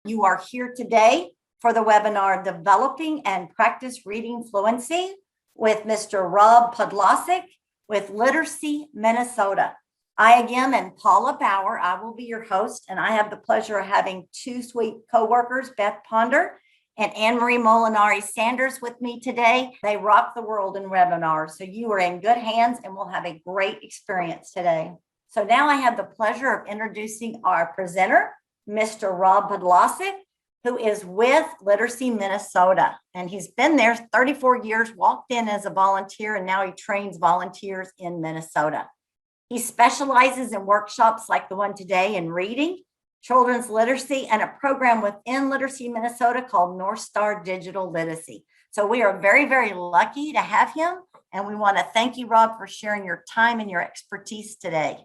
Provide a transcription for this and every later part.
You are here today for the webinar, Developing and Practice Reading Fluency with Mr. Rob Podlasic with Literacy Minnesota. I again am Paula Bauer. I will be your host, and I have the pleasure of having two sweet coworkers, Beth Ponder and Anne-Marie Molinari Sanders, with me today. They rock the world in webinars, so you are in good hands and we'll have a great experience today. So now I have the pleasure of introducing our presenter, Mr. Rob Podlasic, who is with Literacy Minnesota. And he's been there 34 years, walked in as a volunteer, and now he trains volunteers in Minnesota. He specializes in workshops like the one today in reading, children's literacy, and a program within Literacy Minnesota called North Star Digital Literacy. So we are very, very lucky to have him. And we want to thank you, Rob, for sharing your time and your expertise today.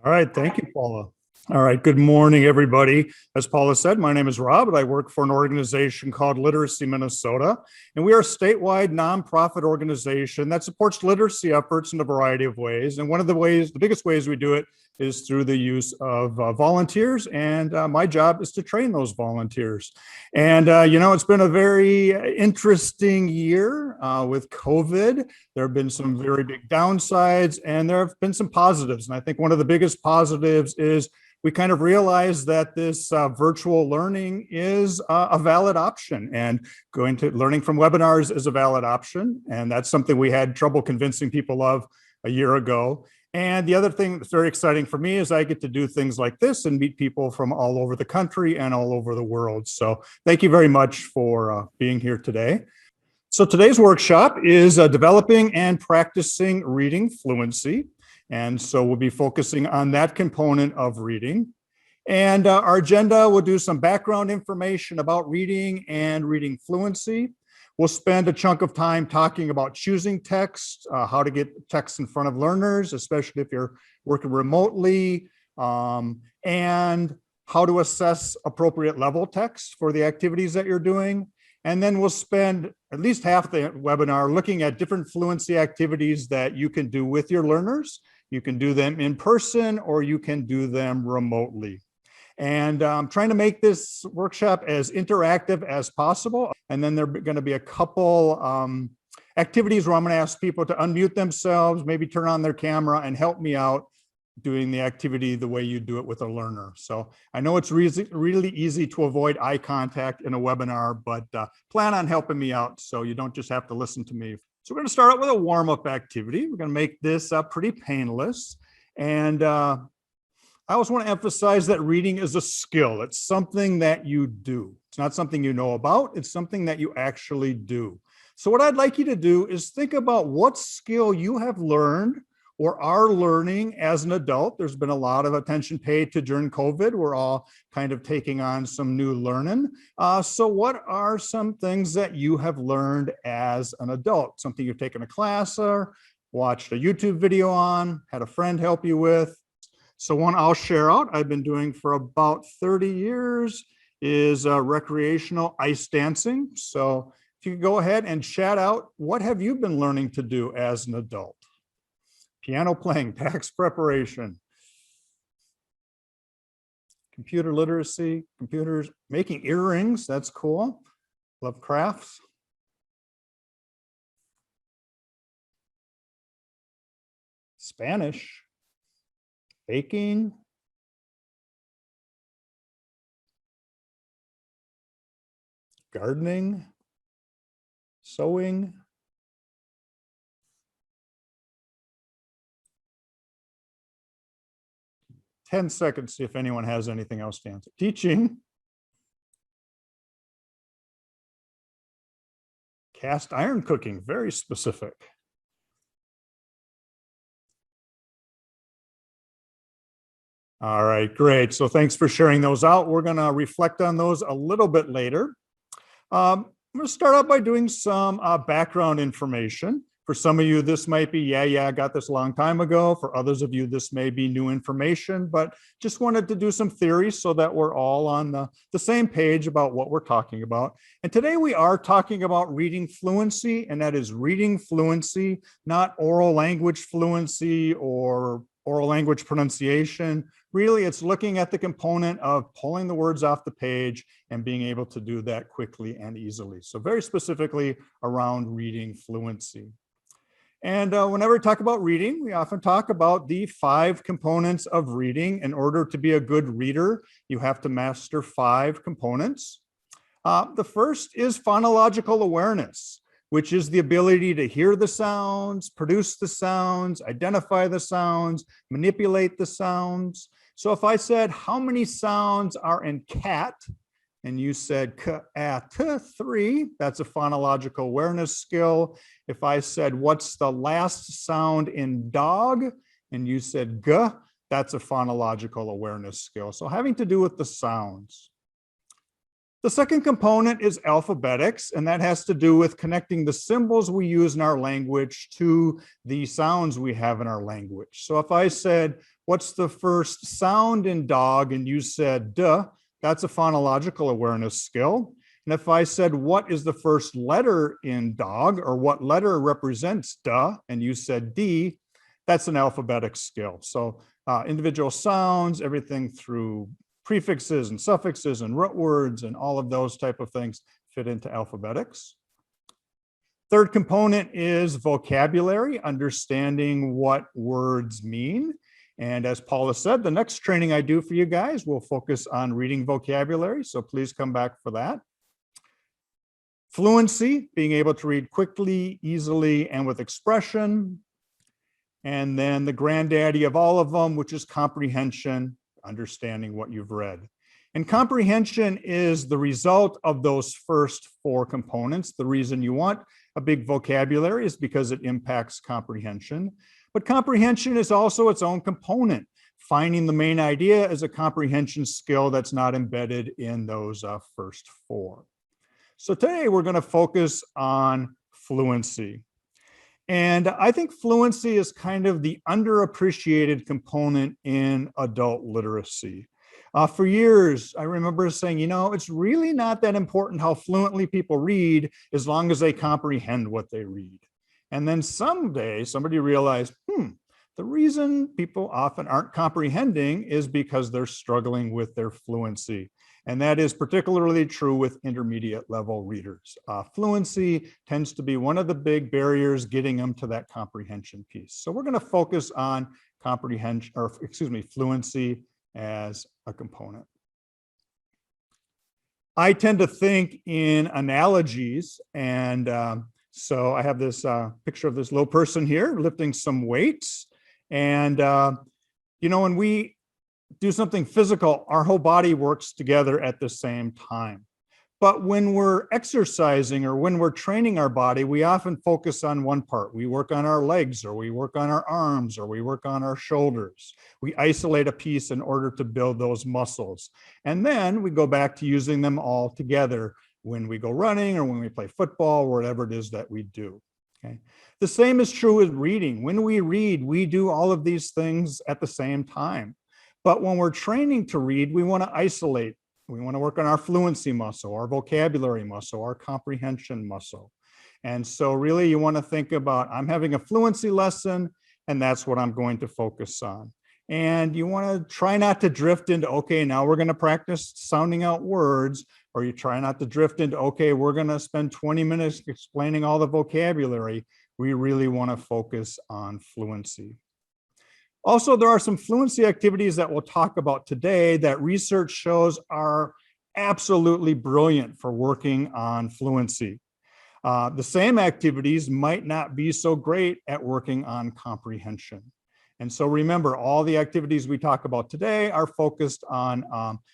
All right. Thank you, Paula. All right. Good morning, everybody. As Paula said, my name is Rob, and I work for an organization called Literacy Minnesota. And we are a statewide nonprofit organization that supports literacy efforts in a variety of ways. And one of the ways, the biggest ways we do it is through the use of volunteers. And my job is to train those volunteers. And, it's been a very interesting year with COVID. There have been some very big downsides, and there have been some positives. And I think one of the biggest positives is we kind of realized that this virtual learning is a valid option, and learning from webinars is a valid option. And that's something we had trouble convincing people of a year ago. And the other thing that's very exciting for me is I get to do things like this and meet people from all over the country and all over the world. So thank you very much for being here today. So today's workshop is developing and practicing reading fluency. And so we'll be focusing on that component of reading. And our agenda will do some background information about reading and reading fluency. We'll spend a chunk of time talking about choosing text, how to get text in front of learners, especially if you're working remotely, and how to assess appropriate level text for the activities that you're doing. And then we'll spend at least half the webinar looking at different fluency activities that you can do with your learners. You can do them in person or you can do them remotely. And I'm trying to make this workshop as interactive as possible. And then there are going to be a couple activities where I'm going to ask people to unmute themselves, maybe turn on their camera and help me out doing the activity the way you do it with a learner. So I know it's really easy to avoid eye contact in a webinar, but plan on helping me out so you don't just have to listen to me. So we're going to start out with a warm-up activity. We're going to make this pretty painless. And I always want to emphasize that reading is a skill. It's something that you do. It's not something you know about. It's something that you actually do. So what I'd like you to do is think about what skill you have learned or are learning as an adult. There's been a lot of attention paid to during COVID. We're all kind of taking on some new learning. So what are some things that you have learned as an adult? Something you've taken a class or watched a YouTube video on, had a friend help you with? So one I'll share out, I've been doing for about 30 years is recreational ice dancing. So if you could go ahead and chat out, what have you been learning to do as an adult? Piano playing, tax preparation, computer literacy, computers, making earrings, that's cool. Love crafts. Spanish, baking, gardening, sewing, 10 seconds, see if anyone has anything else to answer. Teaching, cast iron cooking, very specific. All right, great. So thanks for sharing those out. We're going to reflect on those a little bit later. I'm going to start out by doing some background information. For some of you, this might be, I got this a long time ago. For others of you, this may be new information, but just wanted to do some theory so that we're all on the same page about what we're talking about. And today we are talking about reading fluency, and that is reading fluency, not oral language fluency or oral language pronunciation. Really, it's looking at the component of pulling the words off the page and being able to do that quickly and easily. So very specifically around reading fluency. And whenever we talk about reading, we often talk about the 5 components of reading. In order to be a good reader, you have to master 5 components. The first is phonological awareness, which is the ability to hear the sounds, produce the sounds, identify the sounds, manipulate the sounds. So if I said, how many sounds are in cat? And you said cat 3, that's a phonological awareness skill. If I said, what's the last sound in dog? And you said g, that's a phonological awareness skill. So having to do with the sounds. The second component is alphabetics, and that has to do with connecting the symbols we use in our language to the sounds we have in our language. So if I said, what's the first sound in dog? And you said duh, that's a phonological awareness skill. And if I said, what is the first letter in dog, or what letter represents duh? And you said D, that's an alphabetic skill. So individual sounds, everything through prefixes and suffixes and root words and all of those type of things fit into alphabetics. Third component is vocabulary, understanding what words mean. And as Paula said, the next training I do for you guys will focus on reading vocabulary. So please come back for that. Fluency, being able to read quickly, easily, and with expression. And then the granddaddy of all of them, which is comprehension, understanding what you've read. And comprehension is the result of those first 4 components. The reason you want a big vocabulary is because it impacts comprehension. But comprehension is also its own component. Finding the main idea is a comprehension skill that's not embedded in those first 4. So today we're going to focus on fluency. And I think fluency is kind of the underappreciated component in adult literacy. For years, I remember saying, it's really not that important how fluently people read as long as they comprehend what they read. And then someday somebody realized, the reason people often aren't comprehending is because they're struggling with their fluency. And that is particularly true with intermediate level readers. Fluency tends to be one of the big barriers getting them to that comprehension piece. So we're going to focus on fluency as a component. I tend to think in analogies, and so I have this picture of this little person here lifting some weights. And, when we do something physical, our whole body works together at the same time. But when we're exercising or when we're training our body, we often focus on one part. We work on our legs, or we work on our arms, or we work on our shoulders. We isolate a piece in order to build those muscles. And then we go back to using them all together when we go running or when we play football, or whatever it is that we do. Okay. The same is true with reading. When we read, we do all of these things at the same time. But when we're training to read, we want to isolate. We want to work on our fluency muscle, our vocabulary muscle, our comprehension muscle. And so really you want to think about, I'm having a fluency lesson, and that's what I'm going to focus on. And you want to try not to drift into, okay, now we're going to practice sounding out words, or you try not to drift into, okay, we're going to spend 20 minutes explaining all the vocabulary. We really want to focus on fluency. Also, there are some fluency activities that we'll talk about today that research shows are absolutely brilliant for working on fluency. The same activities might not be so great at working on comprehension. And so remember, all the activities we talk about today are focused on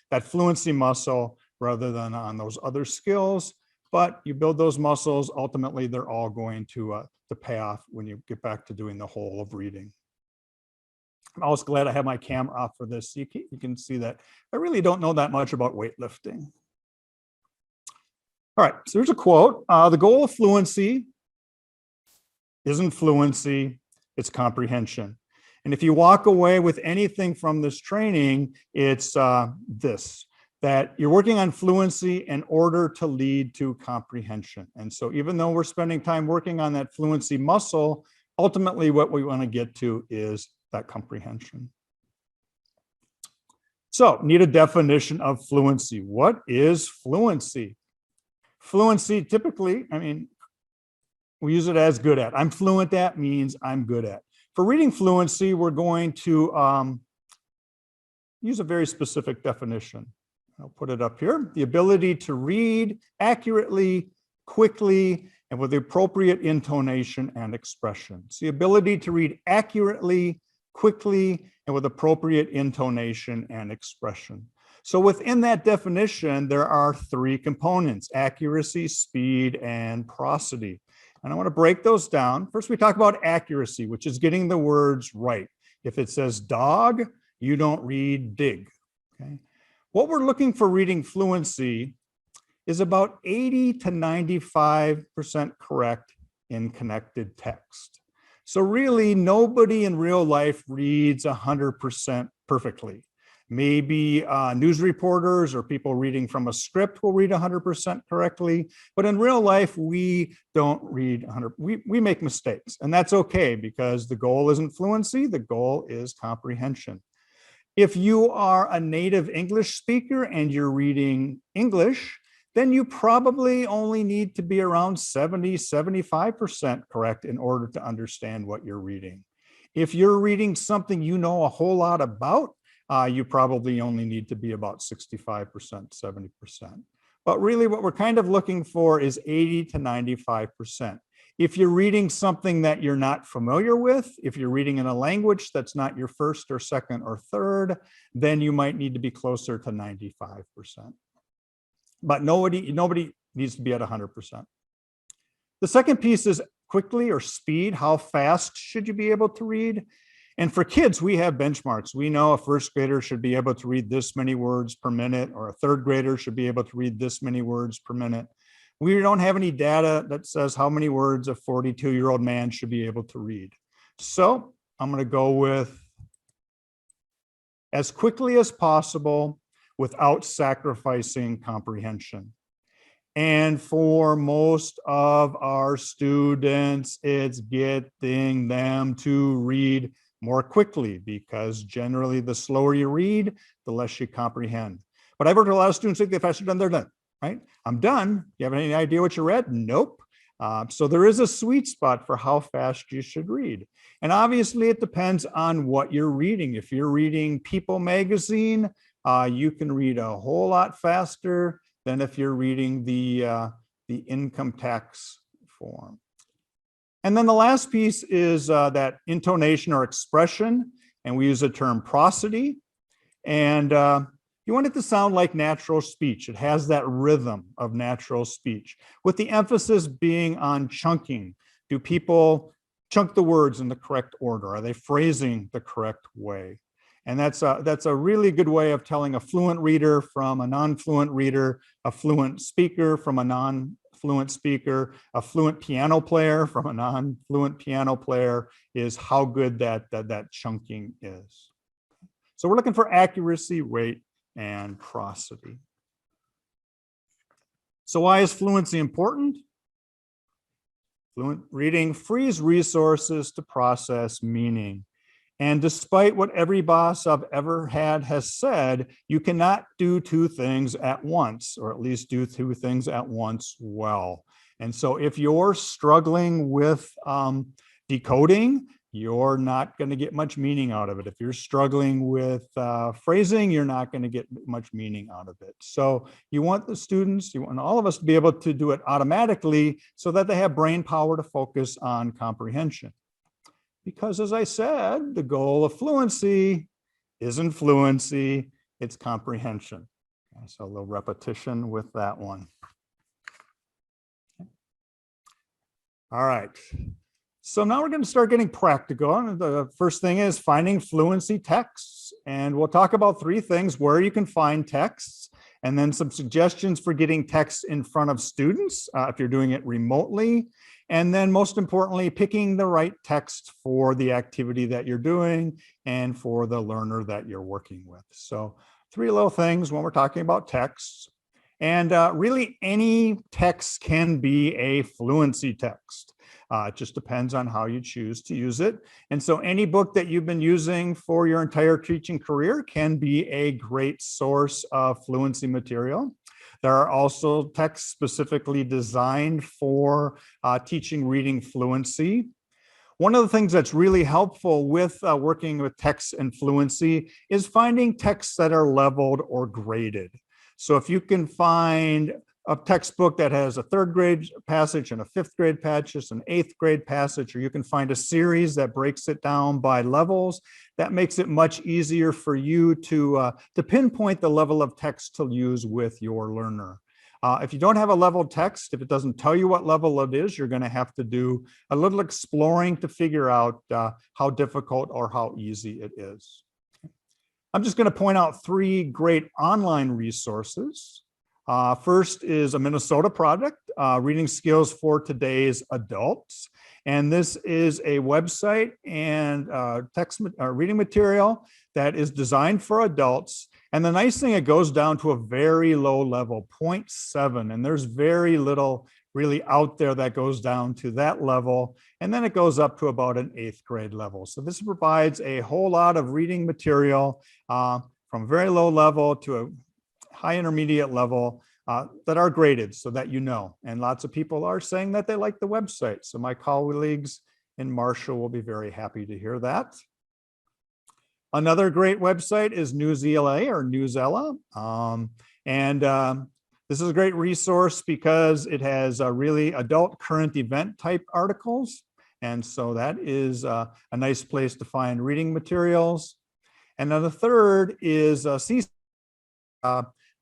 that fluency muscle rather than on those other skills. But you build those muscles, ultimately, they're all going to pay off when you get back to doing the whole of reading. I'm also glad I have my camera off for this. You can see that I really don't know that much about weightlifting. All right, so here's a quote. The goal of fluency isn't fluency, it's comprehension. And if you walk away with anything from this training, it's this, that you're working on fluency in order to lead to comprehension. And so even though we're spending time working on that fluency muscle, ultimately what we want to get to is that comprehension. So, need a definition of fluency. What is fluency? Fluency, typically, we use it as good at. I'm fluent at means I'm good at. For reading fluency, we're going to use a very specific definition. I'll put it up here. The ability to read accurately, quickly, and with the appropriate intonation and expression. It's the ability to read accurately, quickly, and with appropriate intonation and expression. So within that definition, there are three components: accuracy, speed, and prosody. And I want to break those down. First, we talk about accuracy, which is getting the words right. If it says dog, you don't read dig. Okay. What we're looking for reading fluency is about 80 to 95% correct in connected text. So really, nobody in real life reads 100% perfectly. Maybe news reporters or people reading from a script will read 100% correctly, but in real life, we don't read 100%. We make mistakes, and that's okay because the goal isn't fluency, the goal is comprehension. If you are a native English speaker and you're reading English, then you probably only need to be around 70, 75% correct in order to understand what you're reading. If you're reading something you know a whole lot about, you probably only need to be about 65%, 70%. But really what we're kind of looking for is 80 to 95%. If you're reading something that you're not familiar with, if you're reading in a language that's not your first or second or third, then you might need to be closer to 95%. But nobody needs to be at 100%. The second piece is quickly or speed. How fast should you be able to read? And for kids, we have benchmarks. We know a first grader should be able to read this many words per minute, or a third grader should be able to read this many words per minute. We don't have any data that says how many words a 42-year-old man should be able to read. So I'm going to go with as quickly as possible without sacrificing comprehension. And for most of our students, it's getting them to read more quickly, because generally the slower you read, the less you comprehend. But I've worked with a lot of students think the faster done, they're done, right? I'm done. You have any idea what you read? Nope. So there is a sweet spot for how fast you should read. And obviously it depends on what you're reading. If you're reading People magazine, you can read a whole lot faster than if you're reading the income tax form. And then the last piece is that intonation or expression, and we use the term prosody. And you want it to sound like natural speech. It has that rhythm of natural speech, with the emphasis being on chunking. Do people chunk the words in the correct order? Are they phrasing the correct way? And that's a really good way of telling a fluent reader from a non-fluent reader, a fluent speaker from a non-fluent speaker, a fluent piano player from a non-fluent piano player, is how good that chunking is. So we're looking for accuracy, rate, and prosody. So why is fluency important? Fluent reading frees resources to process meaning. And despite what every boss I've ever had has said, you cannot do two things at once, or at least do two things at once well. And so if you're struggling with decoding, you're not going to get much meaning out of it. If you're struggling with phrasing, you're not going to get much meaning out of it. So you want the students, you want all of us to be able to do it automatically so that they have brain power to focus on comprehension. Because as I said, the goal of fluency isn't fluency, it's comprehension. Okay, so a little repetition with that one. Okay. All right. So now we're going to start getting practical. And the first thing is finding fluency texts. And we'll talk about three things: where you can find texts, and then some suggestions for getting texts in front of students if you're doing it remotely. And then most importantly, picking the right text for the activity that you're doing and for the learner that you're working with. So three little things when we're talking about texts. And really any text can be a fluency text. It just depends on how you choose to use it. And so any book that you've been using for your entire teaching career can be a great source of fluency material. There are also texts specifically designed for teaching reading fluency. One of the things that's really helpful with working with texts and fluency is finding texts that are leveled or graded. So if you can find a textbook that has a third grade passage and a fifth grade passage, an eighth grade passage, or you can find a series that breaks it down by levels, that makes it much easier for you to pinpoint the level of text to use with your learner. If you don't have a leveled text, if it doesn't tell you what level it is, you're going to have to do a little exploring to figure out how difficult or how easy it is. I'm just going to point out 3 great online resources. First is a Minnesota project, Reading Skills for Today's Adults. And this is a website and reading material that is designed for adults. And the nice thing, it goes down to a very low level, 0.7. And there's very little really out there that goes down to that level. And then it goes up to about an 8th grade level. So this provides a whole lot of reading material from very low level to a high intermediate level that are graded so that you know. And lots of people are saying that they like the website. So my colleagues in Marshall will be very happy to hear that. Another great website is Newsela or Newsela. This is a great resource because it has really adult current event type articles. And so that is a nice place to find reading materials. And then the third is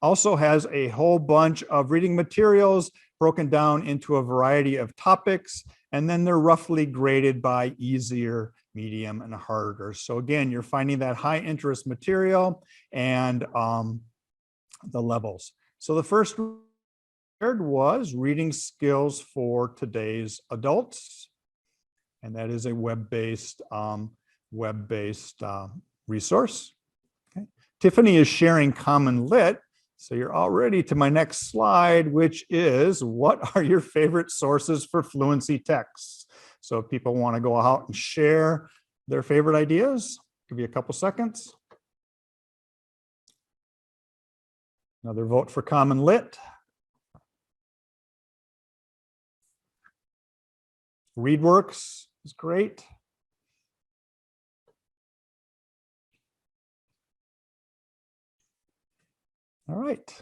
also has a whole bunch of reading materials broken down into a variety of topics, and then they're roughly graded by easier, medium, and harder. So again, you're finding that high interest material and the levels. So the first was Reading Skills for Today's Adults, and that is a web-based resource. Okay. Tiffany is sharing Common Lit. So you're already to my next slide, which is what are your favorite sources for fluency texts? So if people want to go out and share their favorite ideas, give you a couple seconds. Another vote for Common Lit. ReadWorks is great. All right.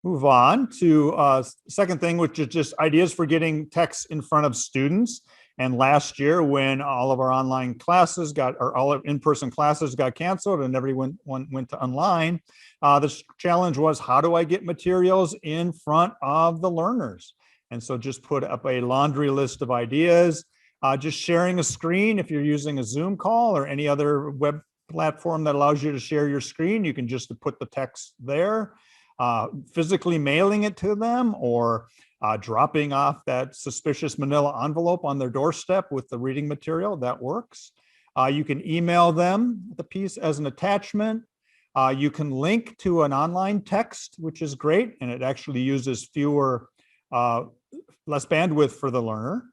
Move on to second thing, which is just ideas for getting text in front of students. And last year, when all of our online classes all in-person classes got canceled and everyone went to online, the challenge was, how do I get materials in front of the learners? And so just put up a laundry list of ideas, just sharing a screen. If you're using a Zoom call or any other web platform that allows you to share your screen, you can just put the text there, physically mailing it to them, or dropping off that suspicious manila envelope on their doorstep with the reading material. That works. You can email them the piece as an attachment. You can link to an online text, which is great, and it actually uses less bandwidth for the learner.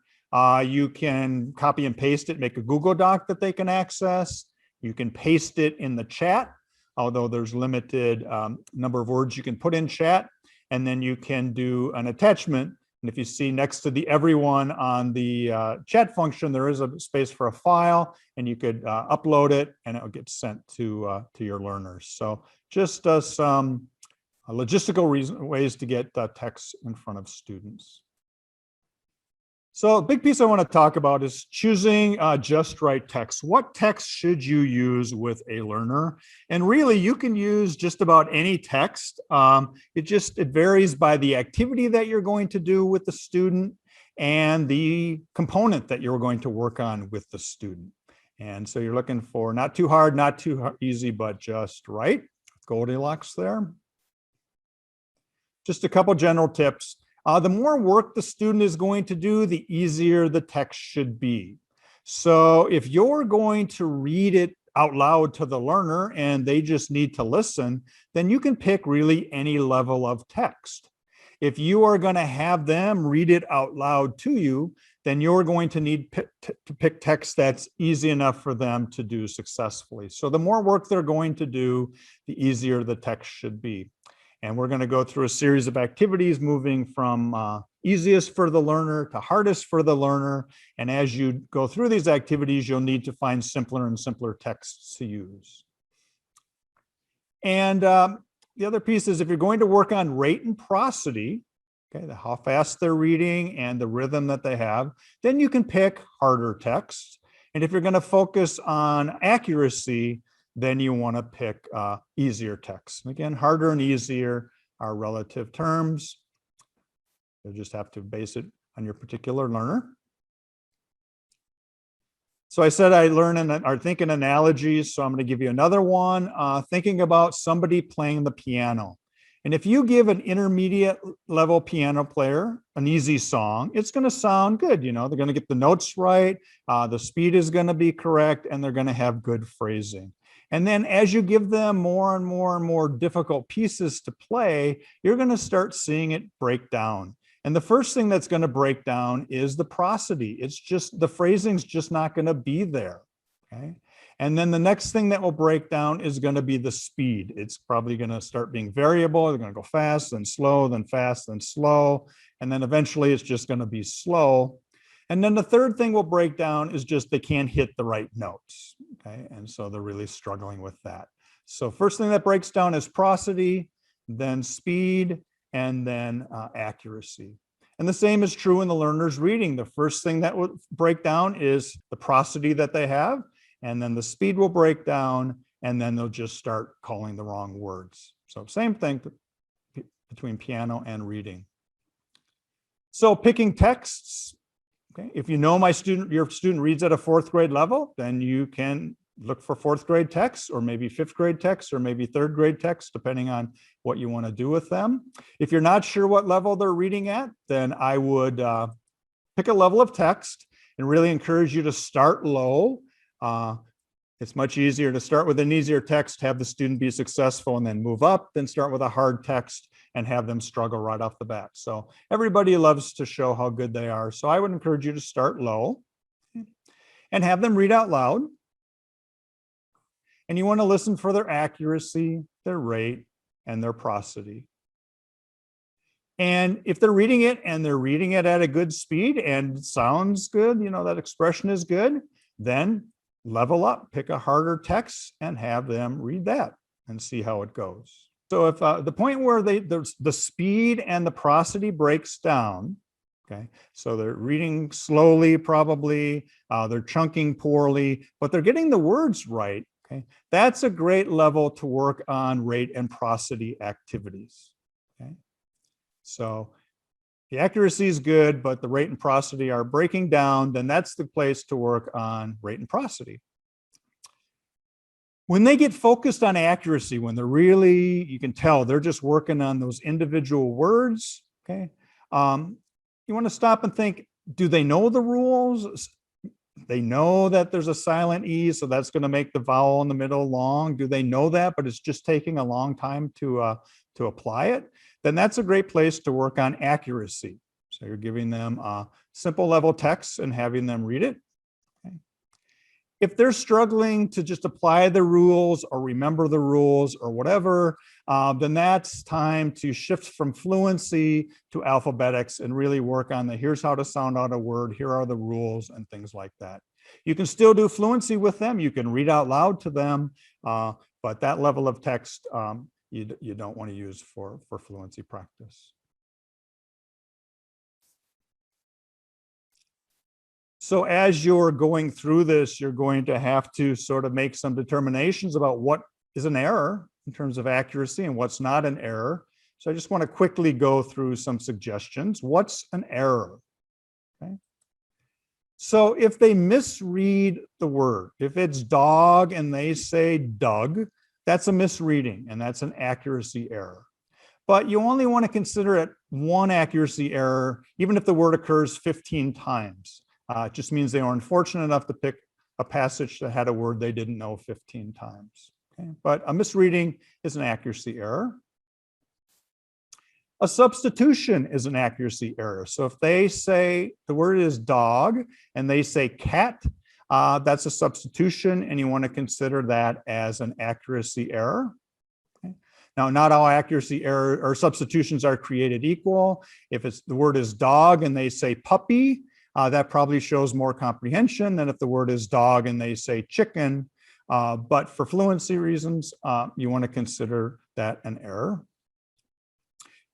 You can copy and paste it, make a Google Doc that they can access. You can paste it in the chat, although there's limited number of words you can put in chat. And then you can do an attachment. And if you see next to the everyone on the chat function, there is a space for a file, and you could upload it and it will get sent to your learners. So just some logistical ways to get text in front of students. So a big piece I want to talk about is choosing just right text. What text should you use with a learner? And really, you can use just about any text. It varies by the activity that you're going to do with the student and the component that you're going to work on with the student. And so you're looking for not too hard, not too easy, but just right. Goldilocks there. Just a couple general tips. The more work the student is going to do, the easier the text should be. So if you're going to read it out loud to the learner and they just need to listen, then you can pick really any level of text. If you are going to have them read it out loud to you, then you're going to need to pick text that's easy enough for them to do successfully. So the more work they're going to do, the easier the text should be. And we're going to go through a series of activities moving from easiest for the learner to hardest for the learner. And as you go through these activities, you'll need to find simpler and simpler texts to use. And the other piece is if you're going to work on rate and prosody, okay, how fast they're reading and the rhythm that they have, then you can pick harder text. And if you're going to focus on accuracy, then you want to pick easier text. Again, harder and easier are relative terms. You'll just have to base it on your particular learner. So I said I think in analogies, so I'm going to give you another one, thinking about somebody playing the piano. And if you give an intermediate level piano player an easy song, it's going to sound good. You know, they're going to get the notes right, the speed is going to be correct, and they're going to have good phrasing. And then as you give them more and more and more difficult pieces to play, you're going to start seeing it break down. And the first thing that's going to break down is the prosody. It's just the phrasing's just not going to be there. Okay. And then the next thing that will break down is going to be the speed. It's probably going to start being variable. They're going to go fast, then slow, then fast, then slow. And then eventually it's just going to be slow. And then the third thing will break down is just they can't hit the right notes. Okay. And so they're really struggling with that. So first thing that breaks down is prosody, then speed, and then accuracy. And the same is true in the learner's reading. The first thing that will break down is the prosody that they have, and then the speed will break down, and then they'll just start calling the wrong words. So same thing between piano and reading. So picking texts, okay, if you know your student reads at a 4th grade level, then you can look for 4th grade text, or maybe 5th grade text, or maybe 3rd grade text, depending on what you want to do with them. If you're not sure what level they're reading at, then I would pick a level of text and really encourage you to start low. It's much easier to start with an easier text, have the student be successful, and then move up, than start with a hard text and have them struggle right off the bat. So everybody loves to show how good they are. So I would encourage you to start low and have them read out loud. And you want to listen for their accuracy, their rate, and their prosody. And if they're reading it and they're reading it at a good speed and it sounds good, you know, that expression is good, then level up, pick a harder text and have them read that and see how it goes. So if the point where the speed and the prosody breaks down, okay, so they're reading slowly, probably, they're chunking poorly, but they're getting the words right. Okay, that's a great level to work on rate and prosody activities. Okay, so the accuracy is good, but the rate and prosody are breaking down, then that's the place to work on rate and prosody. When they get focused on accuracy, when they're really, you can tell they're just working on those individual words, okay, you want to stop and think, do they know the rules? They know that there's a silent E, so that's going to make the vowel in the middle long. Do they know that, but it's just taking a long time to apply it? Then that's a great place to work on accuracy. So you're giving them a simple level text and having them read it. Okay. If they're struggling to just apply the rules or remember the rules or whatever, then that's time to shift from fluency to alphabetics and really work on the here's how to sound out a word, here are the rules and things like that. You can still do fluency with them. You can read out loud to them, but that level of text you don't want to use for fluency practice. So as you're going through this, you're going to have to sort of make some determinations about what is an error in terms of accuracy and what's not an error. So I just want to quickly go through some suggestions. What's an error? Okay. So if they misread the word, if it's dog and they say Doug, that's a misreading and that's an accuracy error. But you only want to consider it one accuracy error, even if the word occurs 15 times. It just means they were unfortunate enough to pick a passage that had a word they didn't know 15 times. Okay? But a misreading is an accuracy error. A substitution is an accuracy error. So if they say the word is dog and they say cat, that's a substitution, and you want to consider that as an accuracy error. Okay. Now, not all accuracy error or substitutions are created equal. If it's the word is dog and they say puppy, that probably shows more comprehension than if the word is dog and they say chicken. But for fluency reasons, you want to consider that an error.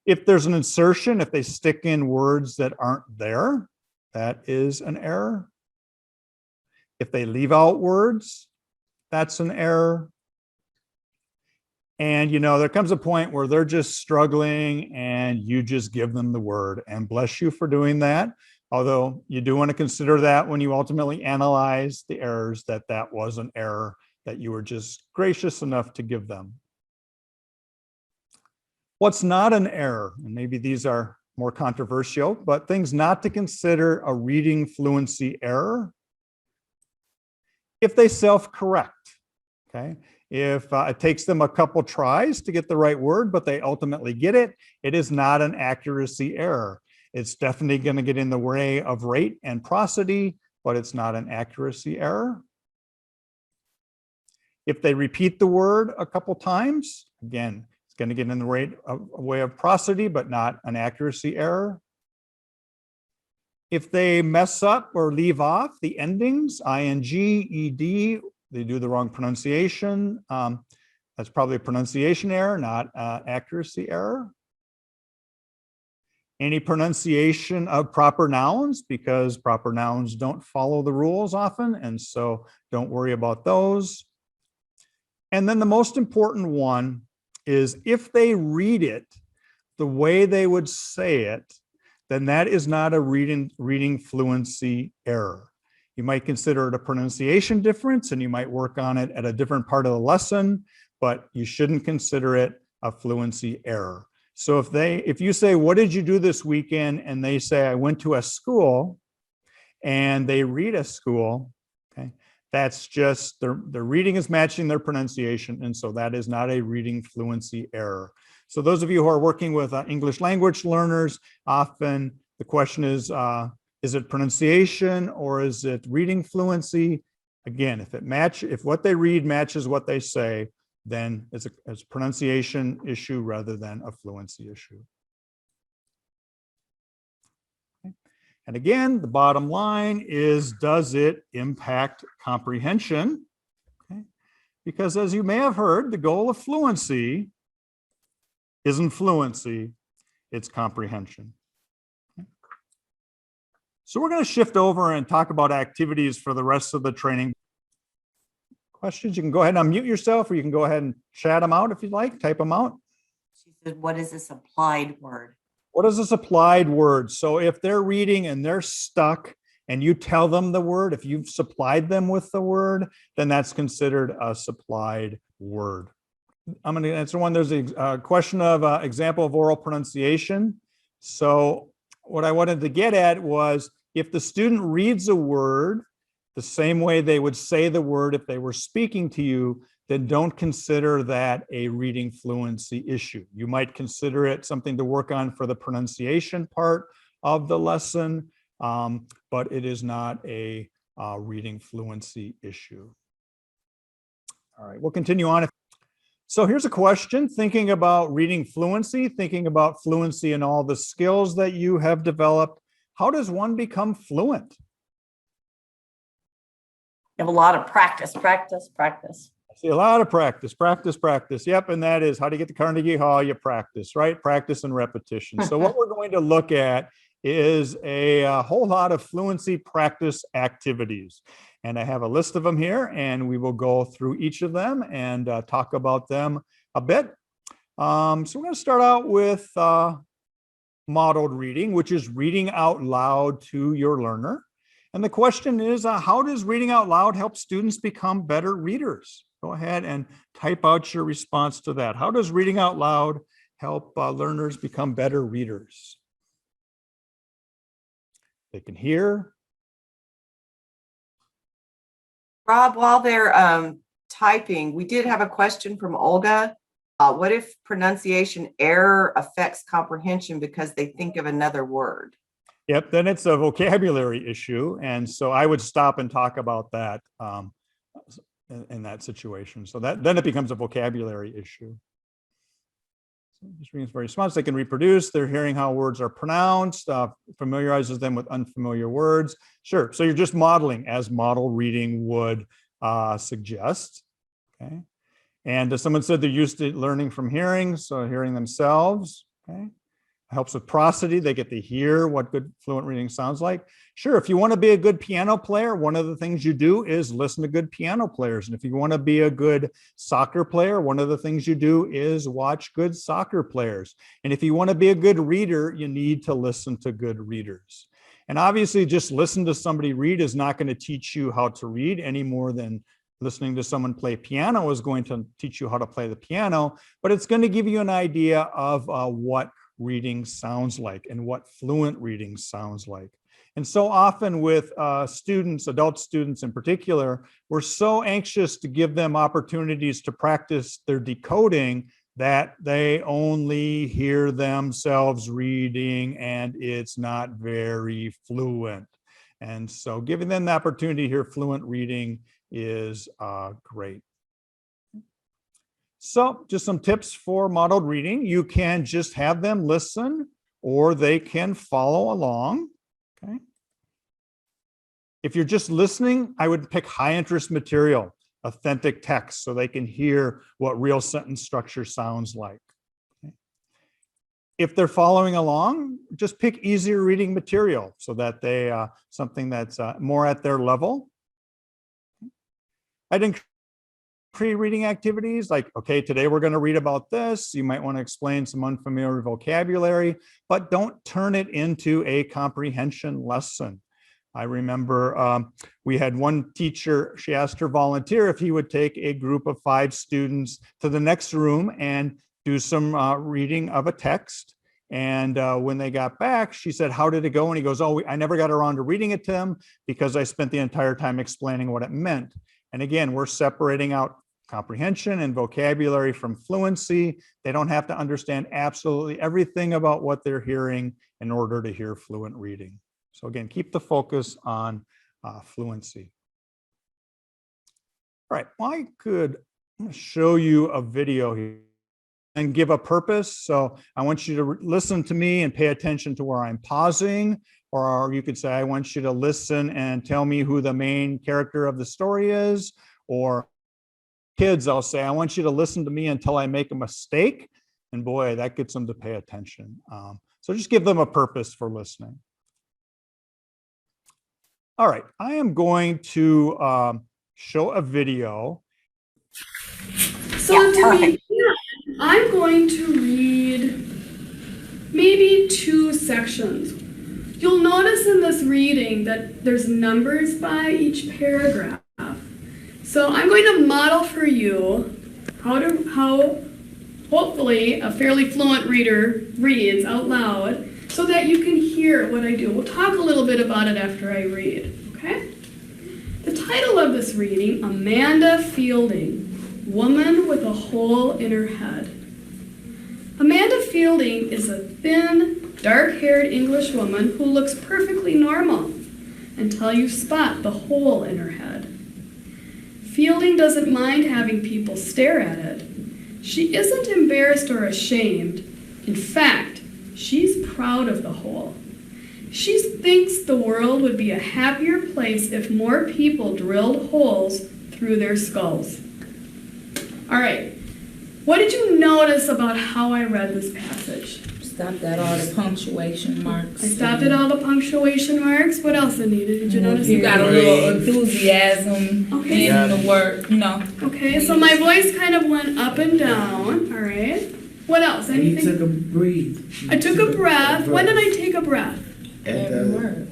If there's an insertion, if they stick in words that aren't there, that is an error. If they leave out words, that's an error. And, there comes a point where they're just struggling and you just give them the word, and bless you for doing that. Although you do want to consider that when you ultimately analyze the errors, that was an error that you were just gracious enough to give them. What's not an error? And maybe these are more controversial, but things not to consider a reading fluency error. If they self-correct, okay? If it takes them a couple tries to get the right word, but they ultimately get it, it is not an accuracy error. It's definitely going to get in the way of rate and prosody, but it's not an accuracy error. If they repeat the word a couple times, again, it's going to get in the way of prosody, but not an accuracy error. If they mess up or leave off the endings, ing, ed, they do the wrong pronunciation. That's probably a pronunciation error, not accuracy error. Any pronunciation of proper nouns, because proper nouns don't follow the rules often, and so don't worry about those. And then the most important one is if they read it the way they would say it, then that is not a reading fluency error. You might consider it a pronunciation difference, and you might work on it at a different part of the lesson, but you shouldn't consider it a fluency error. So if you say, what did you do this weekend? And they say, I went to a school, and they read a school, okay, that's just their reading is matching their pronunciation. And so that is not a reading fluency error. So those of you who are working with English language learners, often the question is it pronunciation or is it reading fluency? Again, if what they read matches what they say, then it's a pronunciation issue rather than a fluency issue. Okay. And again, the bottom line is, does it impact comprehension? Okay. Because as you may have heard, the goal of fluency isn't fluency, it's comprehension. Okay. So we're going to shift over and talk about activities for the rest of the training. Questions, you can go ahead and unmute yourself, or you can go ahead and chat them out if you'd like, type them out. She said, what is this applied word? What is this applied word? So if they're reading and they're stuck and you tell them the word, if you've supplied them with the word, then that's considered a supplied word. I'm going to answer one. There's a question of example of oral pronunciation. So what I wanted to get at was, if the student reads a word the same way they would say the word if they were speaking to you, then don't consider that a reading fluency issue. You might consider it something to work on for the pronunciation part of the lesson, but it is not a reading fluency issue. All right, we'll continue on. So here's a question, thinking about reading fluency, thinking about fluency and all the skills that you have developed. How does one become fluent? You have a lot of practice. I see a lot of practice. Yep, and that is, how do you get to Carnegie Hall? You practice, right? Practice and repetition. So what we're going to look at is a whole lot of fluency practice activities. And I have a list of them here, and we will go through each of them and talk about them a bit. So we're going to start out with modeled reading, which is reading out loud to your learner. And the question is, how does reading out loud help students become better readers? Go ahead and type out your response to that. How does reading out loud help learners become better readers? They can hear. Rob, while they're typing, we did have a question from Olga. What if pronunciation error affects comprehension because they think of another word? Yep, then it's a vocabulary issue. And so I would stop and talk about that in that situation. So then it becomes a vocabulary issue. So just reading is very smart. They can reproduce. They're hearing how words are pronounced, familiarizes them with unfamiliar words. Sure. So you're just modeling as model reading would suggest. Okay. And someone said they're used to learning from hearing, so hearing themselves. Okay. Helps with prosody. They get to hear what good fluent reading sounds like. Sure, if you want to be a good piano player, one of the things you do is listen to good piano players. And if you want to be a good soccer player, one of the things you do is watch good soccer players. And if you want to be a good reader, you need to listen to good readers. And obviously, just listen to somebody read is not going to teach you how to read any more than listening to someone play piano is going to teach you how to play the piano, but it's going to give you an idea of what reading sounds like and what fluent reading sounds like. And so often with students, adult students in particular, we're so anxious to give them opportunities to practice their decoding that they only hear themselves reading and it's not very fluent. And so giving them the opportunity to hear fluent reading is great. So just some tips for modeled reading. You can just have them listen or they can follow along. Okay. If you're just listening, I would pick high interest material, authentic text, so they can hear what real sentence structure sounds like. Okay. If they're following along, just pick easier reading material so that they something that's more at their level. I'd encourage pre-reading activities like, okay, today we're going to read about this. You might want to explain some unfamiliar vocabulary, but don't turn it into a comprehension lesson. I remember we had one teacher, she asked her volunteer if he would take a group of 5 students to the next room and do some reading of a text. And when they got back, she said, how did it go? And he goes, oh, I never got around to reading it to him because I spent the entire time explaining what it meant. And again, we're separating out comprehension and vocabulary from fluency. They don't have to understand absolutely everything about what they're hearing in order to hear fluent reading. So again, keep the focus on fluency. All right, well, I'm going to show you a video here and give a purpose. So I want you to listen to me and pay attention to where I'm pausing, or you could say, I want you to listen and tell me who the main character of the story is, or kids, I'll say, I want you to listen to me until I make a mistake. And boy, that gets them to pay attention. So just give them a purpose for listening. All right, I am going to show a video. So to begin, I'm going to read maybe 2 sections. You'll notice in this reading that there's numbers by each paragraph. So I'm going to model for you how hopefully a fairly fluent reader reads out loud so that you can hear what I do. We'll talk a little bit about it after I read, okay? The title of this reading, Amanda Fielding, Woman with a Hole in Her Head. Amanda Fielding is a thin, dark-haired English woman who looks perfectly normal until you spot the hole in her head. Fielding doesn't mind having people stare at it. She isn't embarrassed or ashamed. In fact, she's proud of the hole. She thinks the world would be a happier place if more people drilled holes through their skulls. All right, what did you notice about how I read this passage? Stopped at all the punctuation marks. I stopped at all the punctuation marks. What else, Anita? Did you notice? You got a little enthusiasm Okay. in the word, Okay, so my voice kind of went up and down. All right. What else? And you Anything? took a breathe. I took a breath. When did I take a breath? At Every word.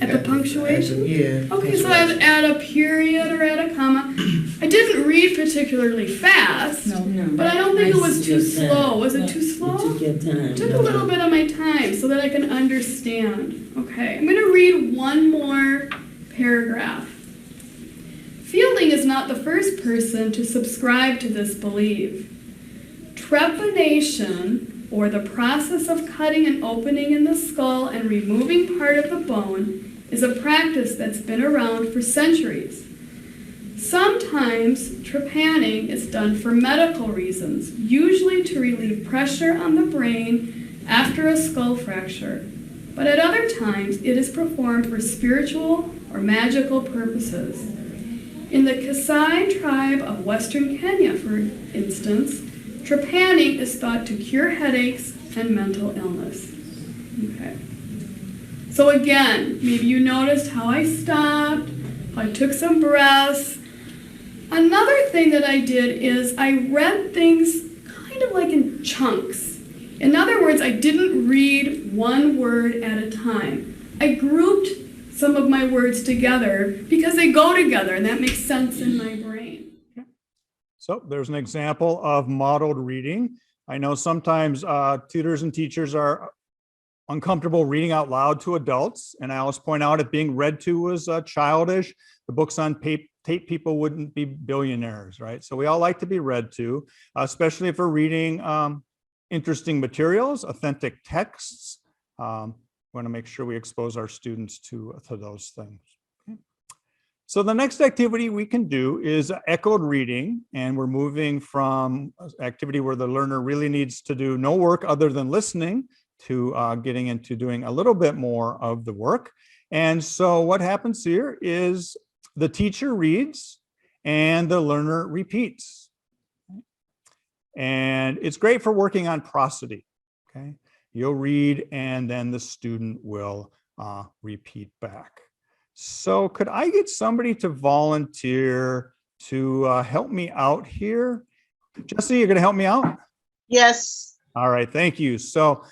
At the punctuation? Yeah. Okay, so at a period or at a comma. I didn't read particularly fast, No. but I don't think it was too Nice. slow. Was it No. too slow? You took your time. It took a little bit of my time so that I can understand. Okay, I'm going to read one more paragraph. Fielding is not the first person to subscribe to this belief. Trepanation, or the process of cutting an opening in the skull and removing part of the bone, is a practice that's been around for centuries. Sometimes trepanning is done for medical reasons, usually to relieve pressure on the brain after a skull fracture. But at other times, it is performed for spiritual or magical purposes. In the Kasai tribe of Western Kenya, for instance, trepanning is thought to cure headaches and mental illness. Okay. So again, maybe you noticed how I stopped, how I took some breaths. Another thing that I did is I read things kind of like in chunks. In other words, I didn't read one word at a time. I grouped some of my words together because they go together and that makes sense in my brain. So there's an example of modeled reading. I know sometimes tutors and teachers are uncomfortable reading out loud to adults. And I always point out if being read to was childish, the books on tape people wouldn't be billionaires, right? So we all like to be read to, especially if we're reading interesting materials, authentic texts. We want to make sure we expose our students to those things. Okay. So the next activity we can do is echoed reading, and we're moving from activity where the learner really needs to do no work other than listening to getting into doing a little bit more of the work. And so what happens here is the teacher reads and the learner repeats. And it's great for working on prosody, okay? You'll read and then the student will repeat back. So could I get somebody to volunteer to help me out here? Jesse, you're gonna help me out? Yes. All right, thank you. So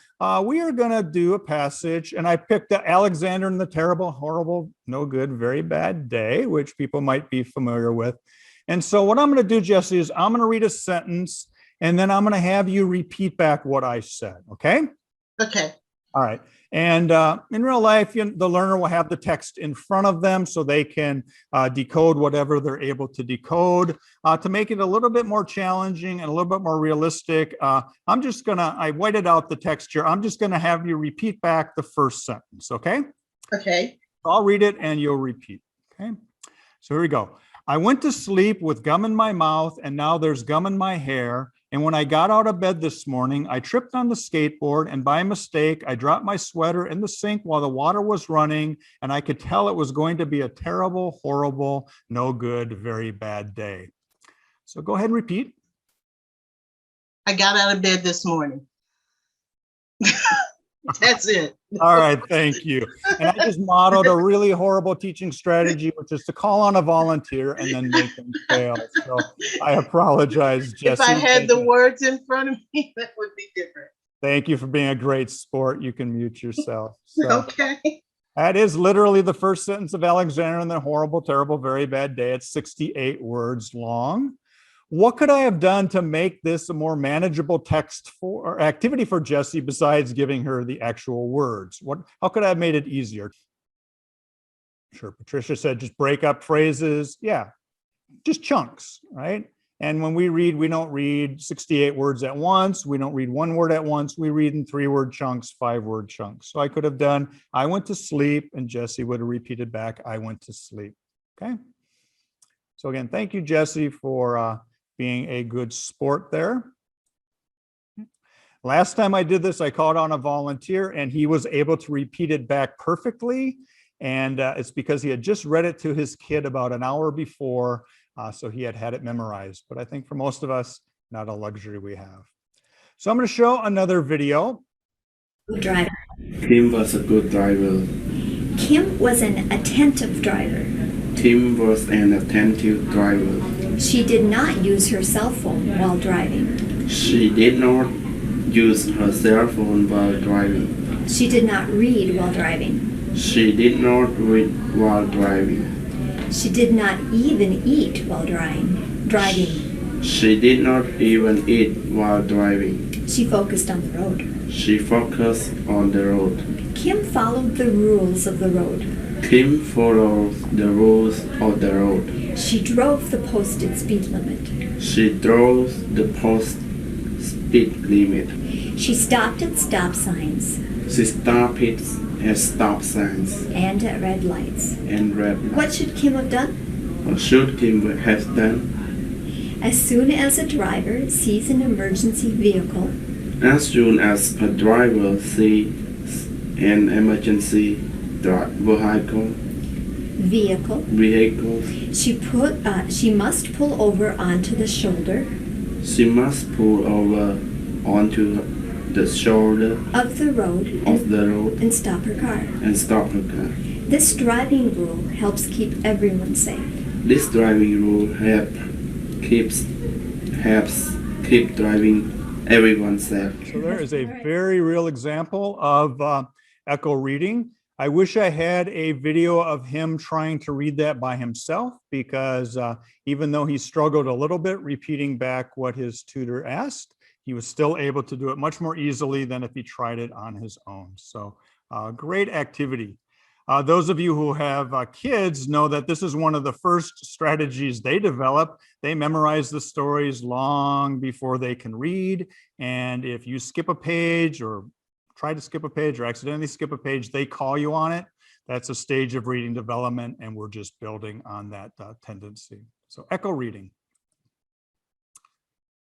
we are gonna do a passage, and I picked Alexander and the Terrible, Horrible, No Good, Very Bad Day, which people might be familiar with. And so what I'm gonna do, Jesse, is I'm gonna read a sentence, and then I'm gonna have you repeat back what I said, okay? Okay. All right. And in real life, the learner will have the text in front of them so they can decode whatever they're able to decode. To make it a little bit more challenging and a little bit more realistic, I whited out the text here. I'm just gonna have you repeat back the first sentence, okay? Okay. I'll read it and you'll repeat, okay? So here we go. I went to sleep with gum in my mouth and now there's gum in my hair. And when I got out of bed this morning, I tripped on the skateboard and by mistake, I dropped my sweater in the sink while the water was running and I could tell it was going to be a terrible, horrible, no good, very bad day. So go ahead and repeat. I got out of bed this morning. That's it. All right, thank you. And I just modeled a really horrible teaching strategy, which is to call on a volunteer and then make them fail. So I apologize, Jesse. If I had the words in front of me, that would be different. Thank you for being a great sport. You can mute yourself. So Okay. that is literally the first sentence of Alexander and the Horrible, Terrible, Very Bad Day. It's 68 words long. What could I have done to make this a more manageable text or activity for Jessie besides giving her the actual words? How could I have made it easier? Sure, Patricia said just break up phrases. Yeah, just chunks, right? And when we read, we don't read 68 words at once. We don't read one word at once. We read in 3-word chunks, 5-word chunks. So I could have done, I went to sleep, and Jessie would have repeated back, I went to sleep, okay? So again, thank you, Jessie, for being a good sport there. Last time I did this, I called on a volunteer and he was able to repeat it back perfectly. And it's because he had just read it to his kid about an hour before. So he had it memorized. But I think for most of us, not a luxury we have. So I'm going to show another video. Driver. Kim was a good driver. Kim was an attentive driver. Tim was an attentive driver. She did not use her cell phone while driving. She did not use her cell phone while driving. She did not read while driving. She did not read while driving. She did not even eat while driving. She did not even eat while driving. She focused on the road. She focused on the road. Kim followed the rules of the road. Kim followed the rules of the road. She drove the posted speed limit. She drove the post speed limit. She stopped at stop signs She stopped at stop signs and at red lights. and red lights. What should Kim have done? What should Kim have done? As soon as a driver sees an emergency vehicle, As soon as a driver sees an emergency vehicle, she must pull over onto the shoulder she must pull over onto the shoulder of the road of the road and stop her car. and stop her car. This driving rule helps keep everyone safe. This driving rule helps keep driving everyone safe. So there is a very real example of echo reading. I wish I had a video of him trying to read that by himself, because even though he struggled a little bit repeating back what his tutor asked, he was still able to do it much more easily than if he tried it on his own. So great activity. Those of you who have kids know that this is one of the first strategies they develop. They memorize the stories long before they can read. And if you skip a page or try to skip a page or accidentally skip a page, they call you on it. That's a stage of reading development, and we're just building on that tendency. So echo reading.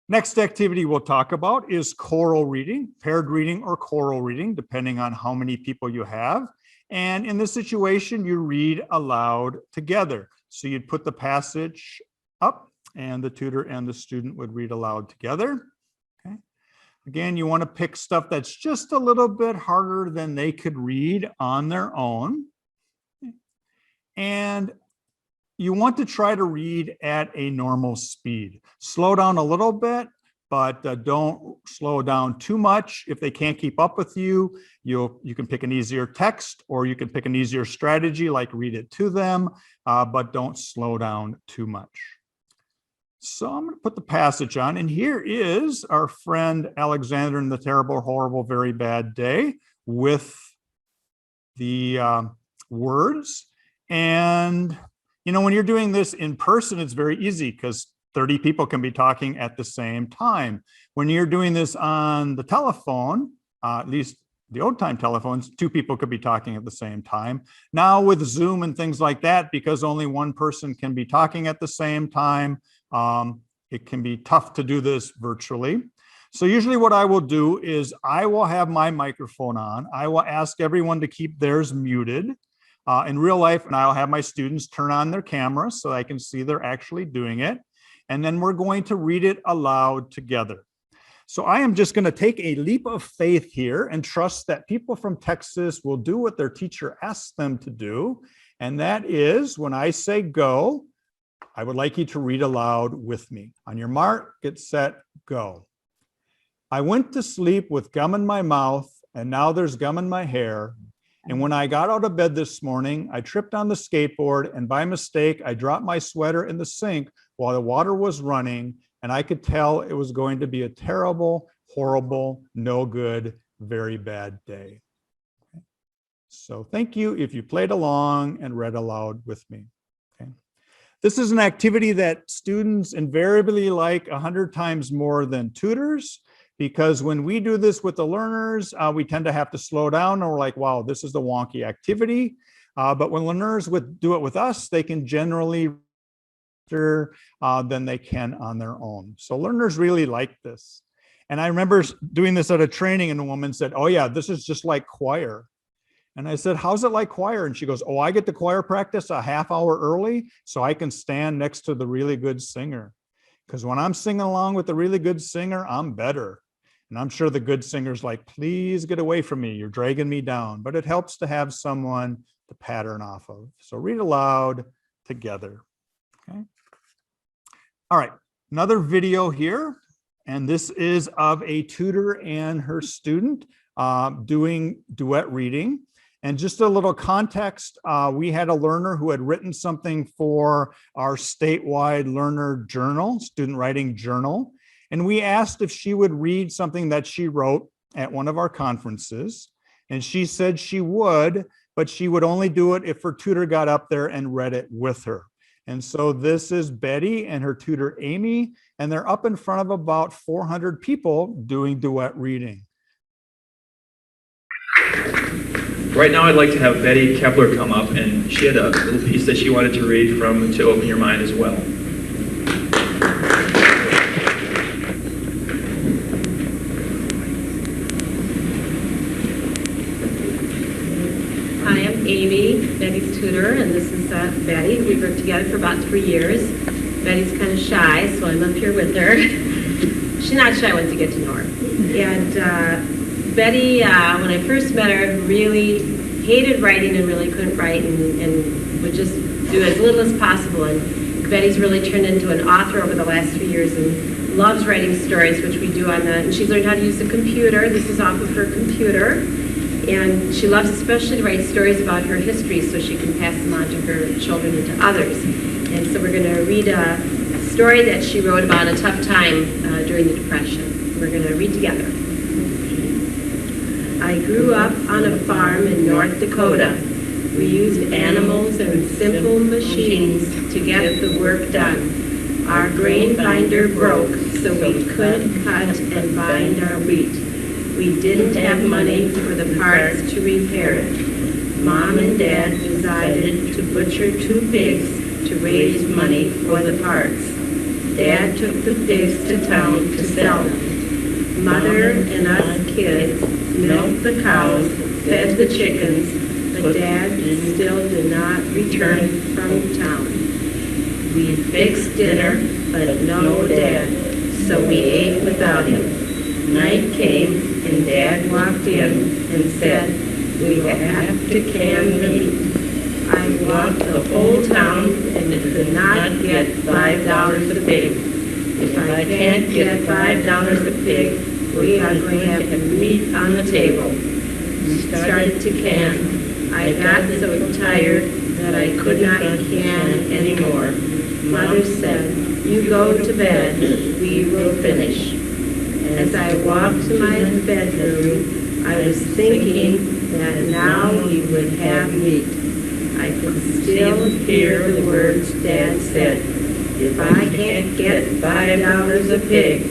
Next activity we'll talk about is choral reading, paired reading or choral reading, depending on how many people you have. And in this situation, you read aloud together. So you'd put the passage up and the tutor and the student would read aloud together. Okay. Again, you want to pick stuff that's just a little bit harder than they could read on their own. And you want to try to read at a normal speed. Slow down a little bit, but don't slow down too much. If they can't keep up with you, you can pick an easier text, or you can pick an easier strategy like read it to them, but don't slow down too much. So I'm going to put the passage on, and here is our friend Alexander in the Terrible, Horrible, Very Bad Day with the words. And you know, when you're doing this in person, it's very easy because 30 people can be talking at the same time. When you're doing this on the telephone, at least the old time telephones, 2 people could be talking at the same time. Now with Zoom and things like that, because only one person can be talking at the same time, it can be tough to do this virtually. So usually what I will do is I will have my microphone on. I will ask everyone to keep theirs muted. In real life, and I'll have my students turn on their camera so I can see they're actually doing it. And then we're going to read it aloud together. So I am just going to take a leap of faith here and trust that people from Texas will do what their teacher asks them to do. And that is, when I say go, I would like you to read aloud with me. On your mark, get set, go. I went to sleep with gum in my mouth, and now there's gum in my hair. And when I got out of bed this morning, I tripped on the skateboard, and by mistake, I dropped my sweater in the sink while the water was running, and I could tell it was going to be a terrible, horrible, no good, very bad day. Okay. So thank you if you played along and read aloud with me. Okay. This is an activity that students invariably like 100 times more than tutors, because when we do this with the learners, we tend to have to slow down, and we're like, wow, this is the wonky activity. But when learners do it with us, they can generally than they can on their own. So learners really like this. And I remember doing this at a training, and a woman said, oh yeah, this is just like choir. And I said, how's it like choir? And she goes, oh, I get to choir practice a half hour early so I can stand next to the really good singer. Because when I'm singing along with the really good singer, I'm better. And I'm sure the good singer's like, please get away from me. You're dragging me down. But it helps to have someone to pattern off of. So read aloud together. Okay. All right. Another video here. And this is of a tutor and her student doing duet reading. And just a little context, we had a learner who had written something for our statewide learner journal, student writing journal. And we asked if she would read something that she wrote at one of our conferences. And she said she would, but she would only do it if her tutor got up there and read it with her. And so this is Betty and her tutor Amy, and they're up in front of about 400 people doing duet reading. Right now, I'd like to have Betty Kepler come up, and she had a little piece that she wanted to read from To Open Your Mind as well. Hi, I'm Amy, Betty's tutor, and this is Betty. We've worked together for about 3 years. Betty's kind of shy, so I'm up here with her. She's not shy once you get to know her. And Betty, when I first met her, really hated writing and really couldn't write and would just do as little as possible. And Betty's really turned into an author over the last 3 years and loves writing stories, which we do on the, and she's learned how to use the computer. This is off of her computer. And she loves especially to write stories about her history so she can pass them on to her children and to others. And so we're going to read a story that she wrote about a tough time during the Depression. We're going to read together. I grew up on a farm in North Dakota. We used animals and simple machines to get the work done. Our grain binder broke, so we couldn't cut and bind our wheat. We didn't have money for the parts to repair it. Mom and Dad decided to butcher 2 pigs to raise money for the parts. Dad took the pigs to town to sell them. Mother and us kids milked the cows, fed the chickens, but Dad still did not return from town. We fixed dinner, but no Dad, so we ate without him. Night came, and Dad walked in and said, we have to can meat. I walked the whole town and could not get $5 a pig. If I can't get $5 a pig, we are going to have meat on the table. We started to can. I got so tired that I could not can anymore. Mother said, you go to bed, we will finish. As I walked to my bedroom, I was thinking that now we would have meat. I could still hear the words Dad said. If I can't get $5 a pig,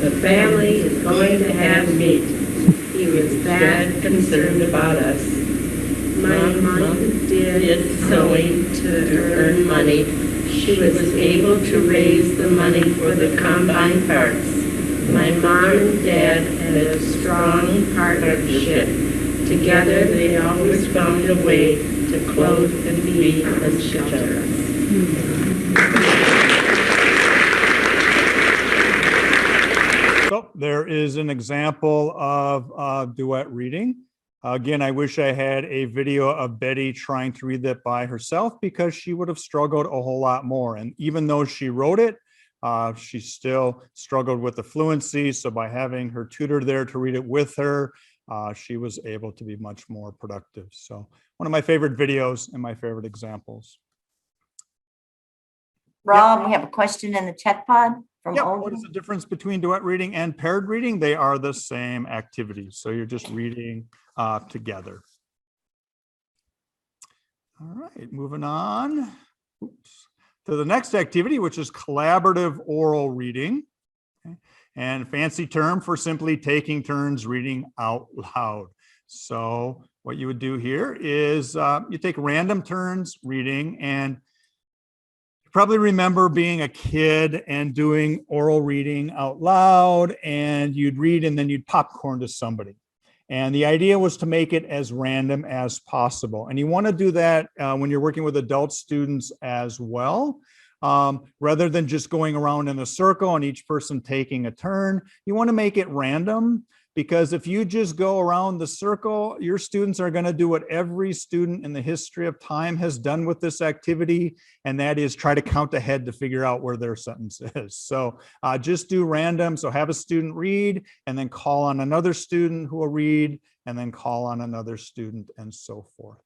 the family is going to have meat. He was that concerned about us. My mom did sewing to earn money. She was able to raise the money for the combine parts. My mom and Dad had a strong partnership. Together, they always found a way to clothe and feed and shelter us. So there is an example of duet reading. Again, I wish I had a video of Betty trying to read that by herself because she would have struggled a whole lot more. And even though she wrote it, she still struggled with the fluency. So by having her tutor there to read it with her, she was able to be much more productive. So one of my favorite videos and my favorite examples. Rob, we have a question in the chat pod from What Olga. is the difference between duet reading and paired reading? They are the same activity. So you're just reading together. All right, moving on. Oops. To the next activity, which is collaborative oral reading. Okay. And fancy term for simply taking turns reading out loud. So what you would do here is you take random turns reading, and you probably remember being a kid and doing oral reading out loud, and you'd read and then you'd popcorn to somebody. And the idea was to make it as random as possible. And you want to do that when you're working with adult students as well. Rather than just going around in a circle and each person taking a turn, you want to make it random, because if you just go around the circle, your students are going to do what every student in the history of time has done with this activity, and that is try to count ahead to figure out where their sentence is. So just do random. So have a student read and then call on another student who will read and then call on another student and so forth.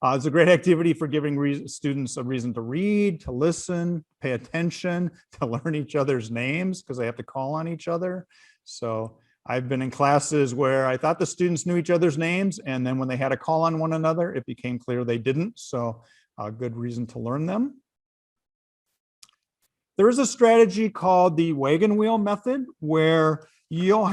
It's a great activity for giving students a reason to read, to listen, pay attention, to learn each other's names because they have to call on each other. So I've been in classes where I thought the students knew each other's names, and then when they had to call on one another, it became clear they didn't. So a good reason to learn them. There is a strategy called the wagon wheel method, where you'll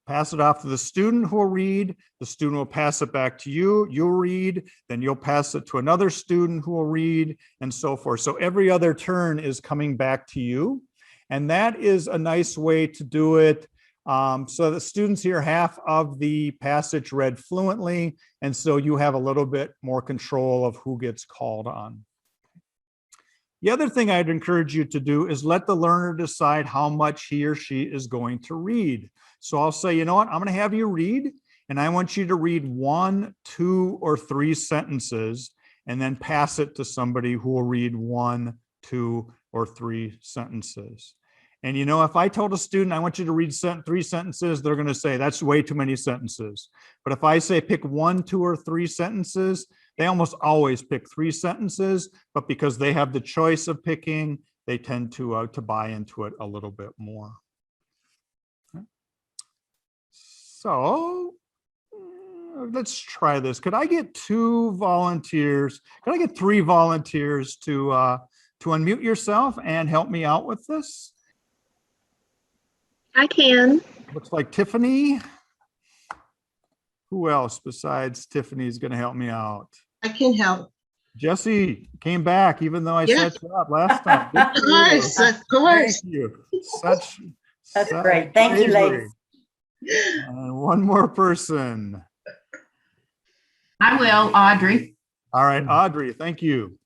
pass it off to the student who will read, the student will pass it back to you, you'll read, then you'll pass it to another student who will read, and so forth. So every other turn is coming back to you. And that is a nice way to do it. So the students hear half of the passage read fluently, and so you have a little bit more control of who gets called on. The other thing I'd encourage you to do is let the learner decide how much he or she is going to read. So I'll say, you know what, I'm going to have you read, and I want you to read 1, 2, or 3 sentences, and then pass it to somebody who will read 1, 2, or 3 sentences. And you know, if I told a student I want you to read 3 sentences, they're going to say that's way too many sentences. But if I say pick 1, 2, or 3 sentences, they almost always pick 3 sentences, but because they have the choice of picking, they tend to buy into it a little bit more. So let's try this. Could I get 2 volunteers? Could I get 3 volunteers to unmute yourself and help me out with this? I can. Looks like Tiffany. Who else besides Tiffany is going to help me out? I can help. Jesse came back, even though I Yes. set you up last time. Good Of for you. course, of course. Thank you. That's great. Thank you, bravery. ladies. And one more person. I will, Audrey. All right, Audrey, thank you.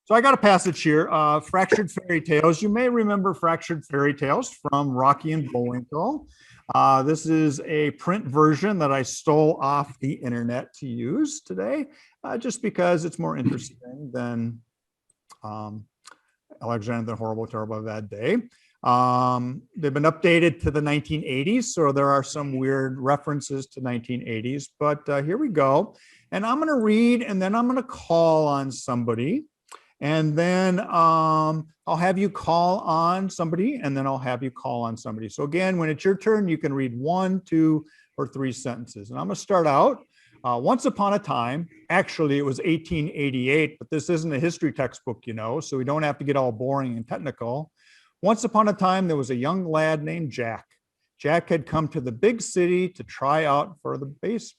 So I got a passage here, Fractured Fairy Tales. You may remember Fractured Fairy Tales from Rocky and Bullwinkle. This is a print version that I stole off the internet to use today, just because it's more interesting than Alexander the Horrible, Terrible, Bad Day. They've been updated to the 1980s, so there are some weird references to 1980s, but here we go. And I'm going to read, and then I'm going to call on somebody. And then I'll have you call on somebody, and then I'll have you call on somebody. So again, when it's your turn, you can read 1, 2, or 3 sentences. And I'm going to start out. Once upon a time, actually it was 1888, but this isn't a history textbook, you know, so we don't have to get all boring and technical. Once upon a time, there was a young lad named Jack. Jack had come to the big city to try out for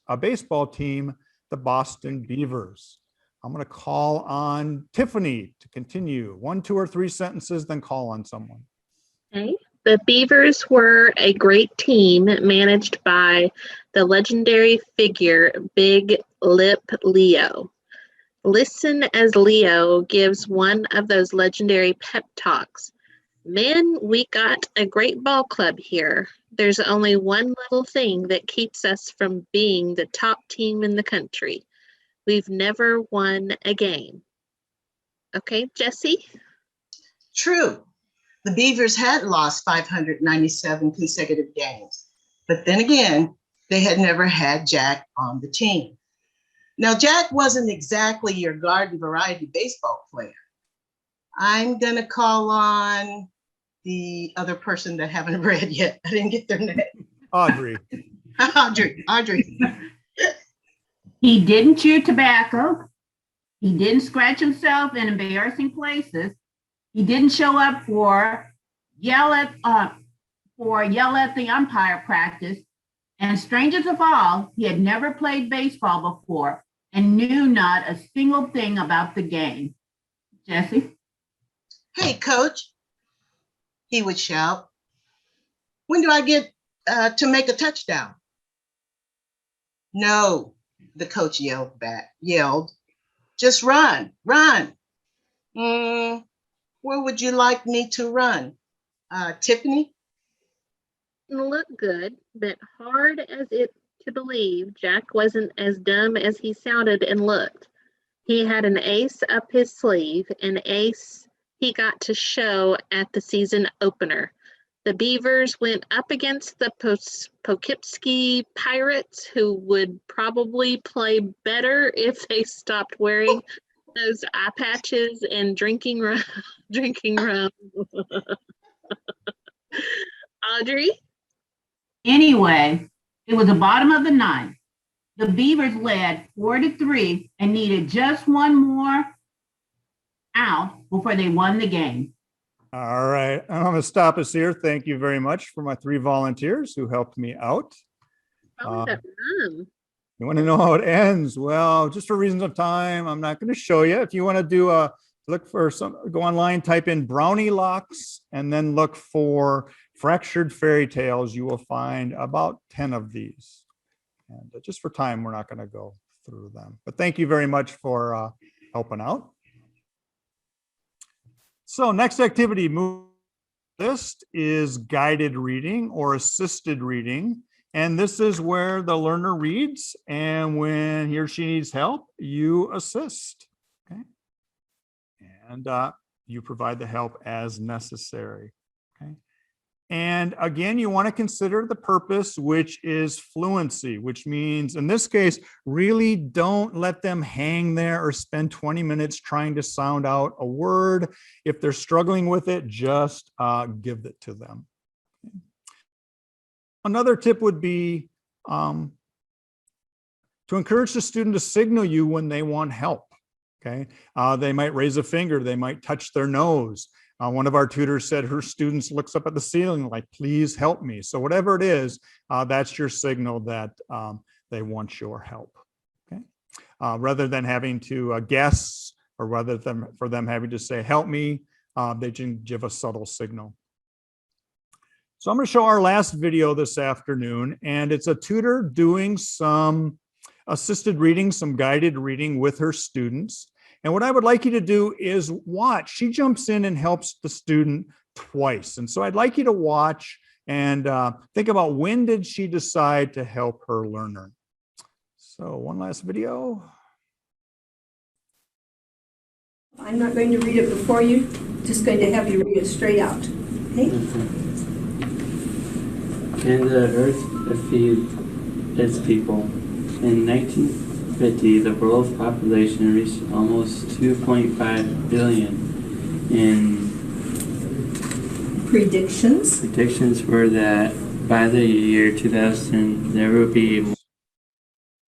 a baseball team, the Boston Beavers. I'm going to call on Tiffany to continue. 1, 2, or 3 sentences, then call on someone. Okay. The Beavers were a great team managed by the legendary figure Big Lip Leo. Listen as Leo gives one of those legendary pep talks. Men, we got a great ball club here. There's only one little thing that keeps us from being the top team in the country. We've never won a game. Okay, Jesse? True. The Beavers had lost 597 consecutive games, but then again, they had never had Jack on the team. Now, Jack wasn't exactly your garden variety baseball player. I'm gonna call on the other person that I haven't read yet. I didn't get their name. Audrey. Audrey. He didn't chew tobacco. He didn't scratch himself in embarrassing places. He didn't show up for yell at the umpire practice. And strangest of all, he had never played baseball before and knew not a single thing about the game. Jesse? Hey, coach, he would shout. When do I get to make a touchdown? No, the coach yelled, just run. Where would you like me to run? Tiffany? Look good, but hard as it to believe Jack wasn't as dumb as he sounded and looked. He had an ace up his sleeve, an ace he got to show at the season opener. The Beavers went up against the Poughkeepsie Pirates, who would probably play better if they stopped wearing those eye patches and drinking rum. Audrey? Anyway, it was the bottom of the ninth. The Beavers led 4-3 and needed just one more out before they won the game. All right, I'm going to stop us here. Thank you very much for my 3 volunteers who helped me out. You want to know how it ends? Well, just for reasons of time, I'm not going to show you. If you want to do a look for some, go online, type in brownie locks, and then look for fractured fairy tales. You will find about 10 of these. And just for time, we're not going to go through them. But thank you very much for helping out. So next activity list is guided reading or assisted reading. And this is where the learner reads, and when he or she needs help, you assist. Okay. And you provide the help as necessary. Okay. And again, you want to consider the purpose, which is fluency, which means in this case, really don't let them hang there or spend 20 minutes trying to sound out a word. If they're struggling with it, just give it to them. Okay. Another tip would be to encourage the student to signal you when they want help. Okay, they might raise a finger, they might touch their nose. One of our tutors said her students looks up at the ceiling like, please help me. So whatever it is, that's your signal that they want your help. Okay, rather than having to guess, or rather than for them having to say, help me, they can give a subtle signal. So I'm going to show our last video this afternoon, and it's a tutor doing some assisted reading, some guided reading with her students. And what I would like you to do is watch. She jumps in and helps the student twice. And so I'd like you to watch and think about, when did she decide to help her learner? So one last video. I'm not going to read it before you, just going to have you read it straight out. Okay? Can the earth feed its people? In 1950, the world's population reached almost 2.5 billion. In predictions were that by the year 2000, there will be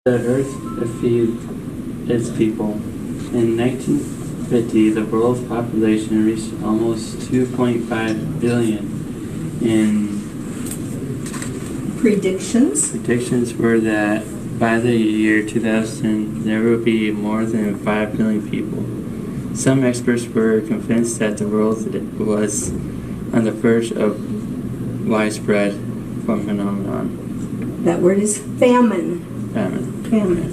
the earth feed its people. In 1950, the world's population reached almost 2.5 billion. In predictions were that by the year 2000, there will be more than 5 billion people. Some experts were convinced that the world was on the verge of widespread phenomenon. That word is famine. Famine.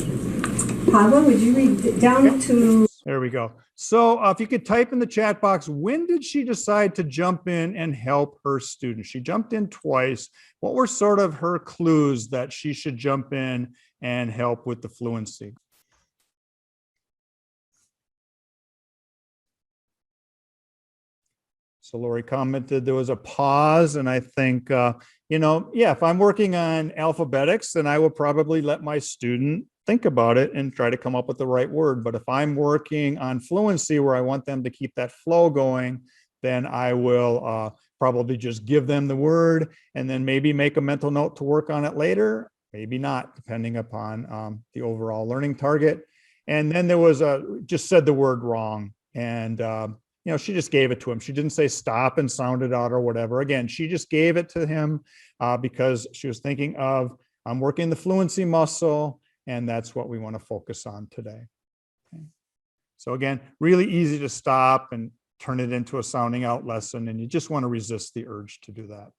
Pablo, would you read down to... There we go. So if you could type in the chat box, when did she decide to jump in and help her student? She jumped in twice. What were sort of her clues that she should jump in and help with the fluency? So Lori commented there was a pause, and I think, if I'm working on alphabetics, then I will probably let my student think about it and try to come up with the right word. But if I'm working on fluency where I want them to keep that flow going, then I will probably just give them the word and then maybe make a mental note to work on it later, maybe not, depending upon the overall learning target. And then there was just said the word wrong. And, she just gave it to him. She didn't say stop and sound it out or whatever. Again, she just gave it to him because she was thinking of, I'm working the fluency muscle, and that's what we want to focus on today. Okay. So again, really easy to stop and turn it into a sounding out lesson, and you just want to resist the urge to do that.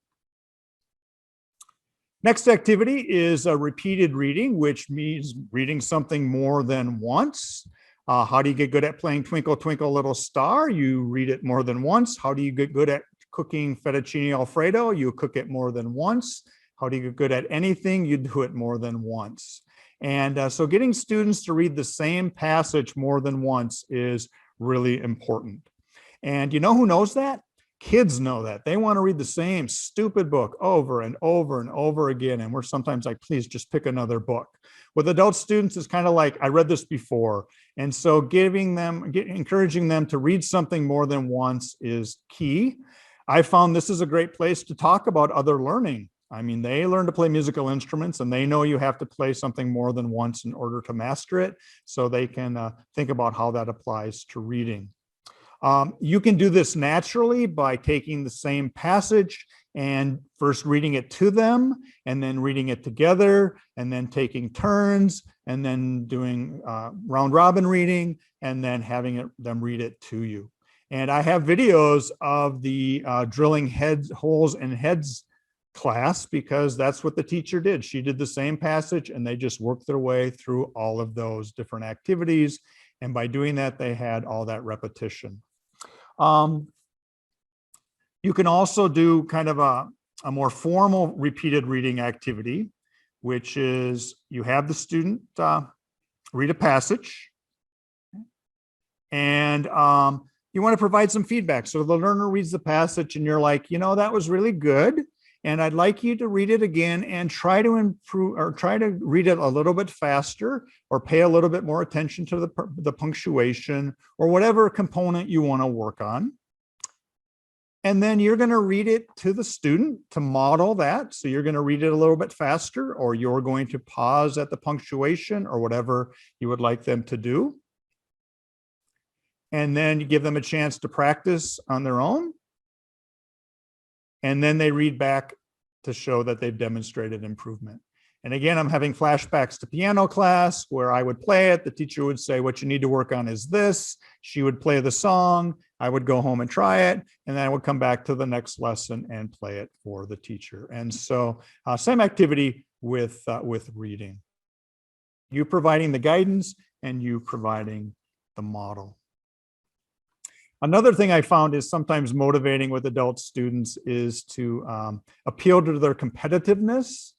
Next activity is a repeated reading, which means reading something more than once. How do you get good at playing Twinkle, Twinkle, Little Star? You read it more than once. How do you get good at cooking fettuccine Alfredo? You cook it more than once. How do you get good at anything? You do it more than once. And so getting students to read the same passage more than once is really important. And you know who knows that? Kids know that. They want to read the same stupid book over and over and over again. And we're sometimes like, please just pick another book. With adult students, it's kind of like, I read this before. And so encouraging them to read something more than once is key. I found this is a great place to talk about other learning. I mean, they learn to play musical instruments and they know you have to play something more than once in order to master it. So they can think about how that applies to reading. You can do this naturally by taking the same passage and first reading it to them and then reading it together and then taking turns and then doing round robin reading and then having them read it to you. And I have videos of the drilling holes in heads class because that's what the teacher did. She did the same passage and they just worked their way through all of those different activities. And by doing that, they had all that repetition. You can also do kind of a more formal repeated reading activity, which is you have the student read a passage and you want to provide some feedback. So the learner reads the passage and you're like, you know, that was really good. And I'd like you to read it again and try to improve or try to read it a little bit faster or pay a little bit more attention to the punctuation or whatever component you want to work on. And then you're going to read it to the student to model that. So you're going to read it a little bit faster, or you're going to pause at the punctuation or whatever you would like them to do. And then you give them a chance to practice on their own. And then they read back to show that they've demonstrated improvement. And again, I'm having flashbacks to piano class where I would play it. The teacher would say, what you need to work on is this. She would play the song. I would go home and try it. And then I would come back to the next lesson and play it for the teacher. And so same activity with reading. You providing the guidance and you providing the model. Another thing I found is sometimes motivating with adult students is to appeal to their competitiveness.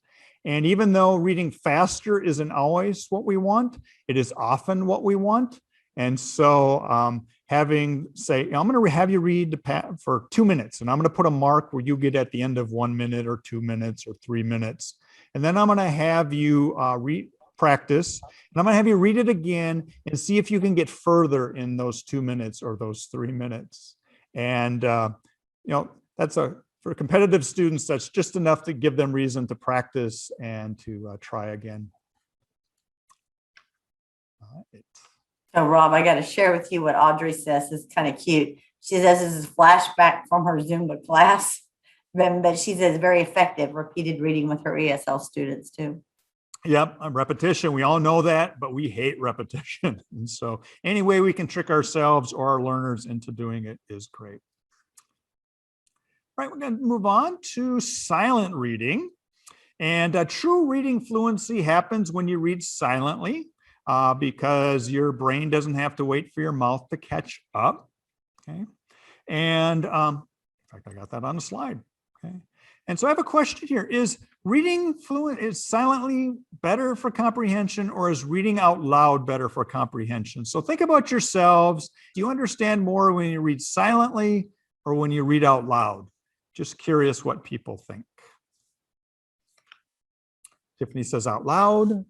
And even though reading faster isn't always what we want, it is often what we want. And so having say, I'm going to have you read for 2 minutes, and I'm going to put a mark where you get at the end of 1 minute or 2 minutes or 3 minutes. And then I'm going to have you practice, and I'm going to have you read it again and see if you can get further in those 2 minutes or those 3 minutes. And you know, that's for competitive students, that's just enough to give them reason to practice and to try again. So Rob, I got to share with you what Audrey says. It's kind of cute. She says this is a flashback from her Zumba class, but she says very effective repeated reading with her ESL students too. Yep, repetition. We all know that, but we hate repetition. And so any way we can trick ourselves or our learners into doing it is great. All right, we're going to move on to silent reading. And true reading fluency happens when you read silently because your brain doesn't have to wait for your mouth to catch up. Okay. And in fact, I got that on the slide. Okay. And so I have a question here. Is reading silently better for comprehension, or is reading out loud better for comprehension? So think about yourselves. Do you understand more when you read silently or when you read out loud? Just curious what people think. Tiffany says out loud.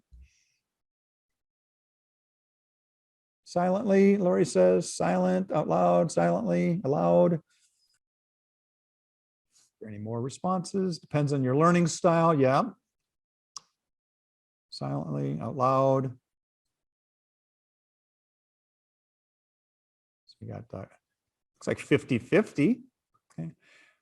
Silently, Lori says silent, out loud, silently, aloud. Any more responses? Depends on your learning style. Yeah. Silently, out loud. So we got that. Looks like 50-50. Okay.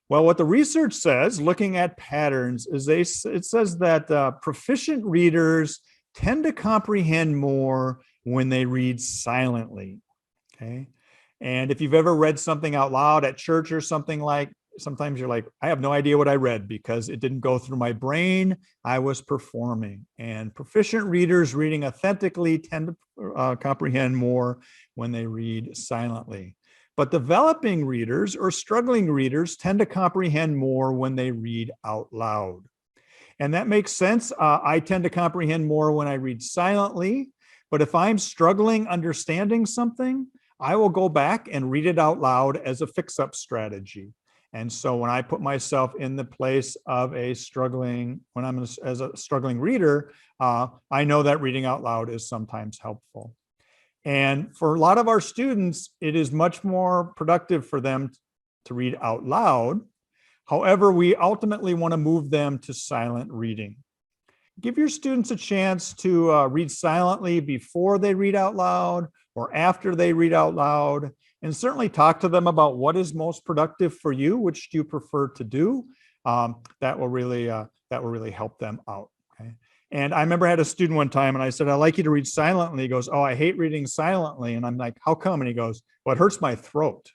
Well, what the research says, looking at patterns, is it says that proficient readers tend to comprehend more when they read silently. Okay. And if you've ever read something out loud at church or something like, sometimes you're like, I have no idea what I read because it didn't go through my brain. I was performing. And proficient readers reading authentically tend to comprehend more when they read silently. But developing readers or struggling readers tend to comprehend more when they read out loud. And that makes sense. I tend to comprehend more when I read silently. But if I'm struggling understanding something, I will go back and read it out loud as a fix-up strategy. And so when I put myself in the place of as a struggling reader, I know that reading out loud is sometimes helpful. And for a lot of our students, it is much more productive for them to read out loud. However, we ultimately want to move them to silent reading. Give your students a chance to read silently before they read out loud or after they read out loud, and certainly talk to them about what is most productive for you, which do you prefer to do. That will really help them out. Okay. And I remember I had a student one time and I said, I'd like you to read silently. He goes, oh, I hate reading silently. And I'm like, how come? And he goes, well, it hurts my throat.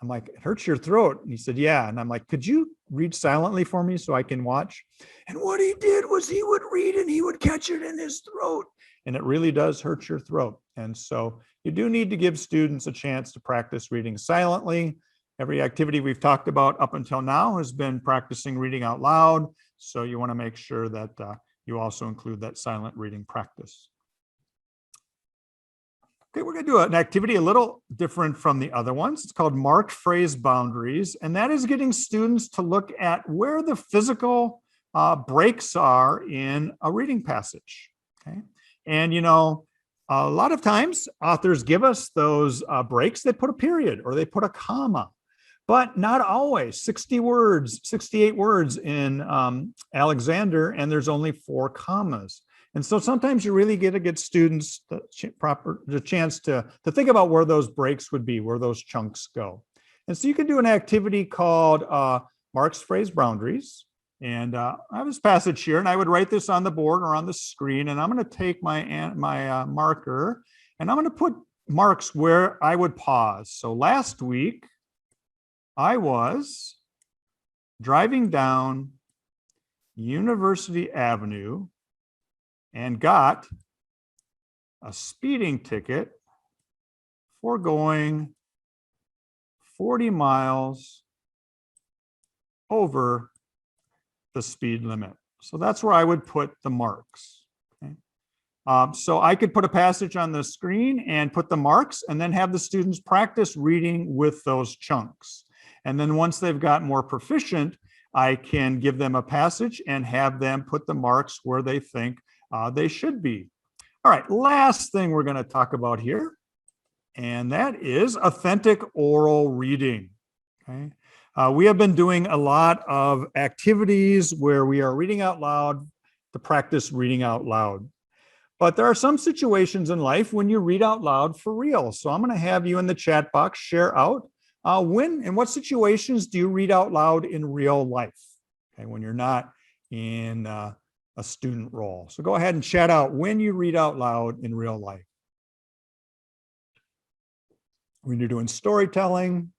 I'm like, it hurts your throat? And he said, yeah. And I'm like, could you read silently for me so I can watch? And what he did was he would read and he would catch it in his throat. And it really does hurt your throat. And so you do need to give students a chance to practice reading silently. Every activity we've talked about up until now has been practicing reading out loud. So you want to make sure that you also include that silent reading practice. Okay, we're going to do an activity a little different from the other ones. It's called marked phrase boundaries, and that is getting students to look at where the physical breaks are in a reading passage. Okay, and you know, a lot of times authors give us those breaks. They put a period or they put a comma, but not always. 60 words, 68 words in Alexander, and there's only 4 commas. And so sometimes you really get to get students the chance to think about where those breaks would be, where those chunks go. And so you can do an activity called marks phrase boundaries. And I have this passage here, and I would write this on the board or on the screen. And I'm going to take my marker, and I'm going to put marks where I would pause. So last week, I was driving down University Avenue and got a speeding ticket for going 40 miles over the speed limit. So that's where I would put the marks. Okay. So I could put a passage on the screen and put the marks and then have the students practice reading with those chunks. And then once they've got more proficient, I can give them a passage and have them put the marks where they think they should be. All right, last thing we're going to talk about here, and that is authentic oral reading. Okay, we have been doing a lot of activities where we are reading out loud to practice reading out loud. But there are some situations in life when you read out loud for real. So I'm going to have you in the chat box share out when and what situations do you read out loud in real life? Okay, when you're not in a student role. So go ahead and chat out when you read out loud in real life. When you're doing storytelling,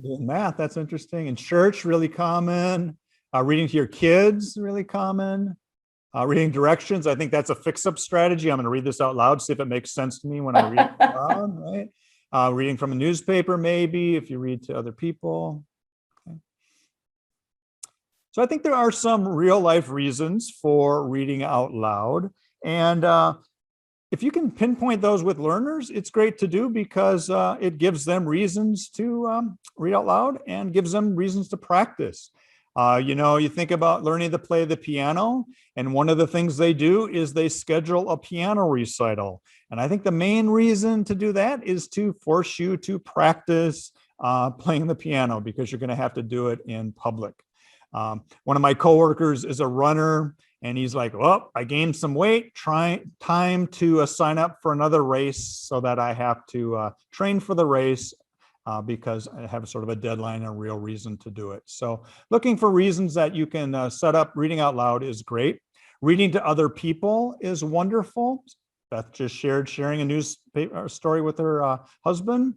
doing math, that's interesting. In church, really common. Reading to your kids, really common. Reading directions, I think that's a fix-up strategy. I'm going to read this out loud, see if it makes sense to me when I read it out loud, right? Reading from a newspaper, maybe, if you read to other people. Okay. So I think there are some real life reasons for reading out loud. And if you can pinpoint those with learners, it's great to do because it gives them reasons to read out loud and gives them reasons to practice. You know, you think about learning to play the piano, and one of the things they do is they schedule a piano recital. And I think the main reason to do that is to force you to practice playing the piano because you're going to have to do it in public. One of my coworkers is a runner, and he's like, well, I gained some weight, time to sign up for another race so that I have to train for the race because I have sort of a deadline and a real reason to do it. So looking for reasons that you can set up reading out loud is great. Reading to other people is wonderful. Beth just sharing a newspaper story with her husband.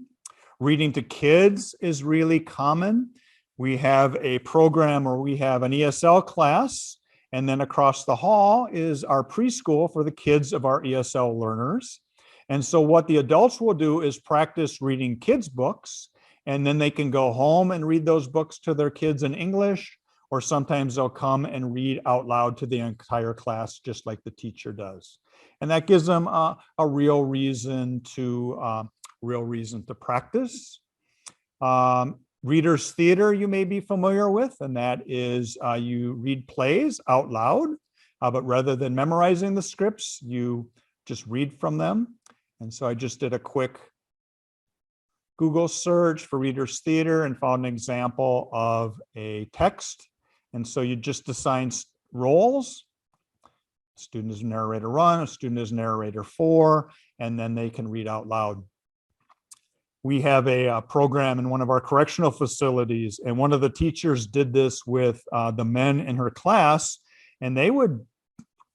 Reading to kids is really common. We have a program where we have an ESL class, and then across the hall is our preschool for the kids of our ESL learners. And so what the adults will do is practice reading kids' books, and then they can go home and read those books to their kids in English, or sometimes they'll come and read out loud to the entire class, just like the teacher does. And that gives them a real reason to practice. Reader's theater you may be familiar with, and that is you read plays out loud, but rather than memorizing the scripts, you just read from them. And so I just did a quick Google search for Readers Theater and found an example of a text. And so you just assign roles. Student is narrator 1, a student is narrator 4, and then they can read out loud. We have a program in one of our correctional facilities, and one of the teachers did this with the men in her class, and they would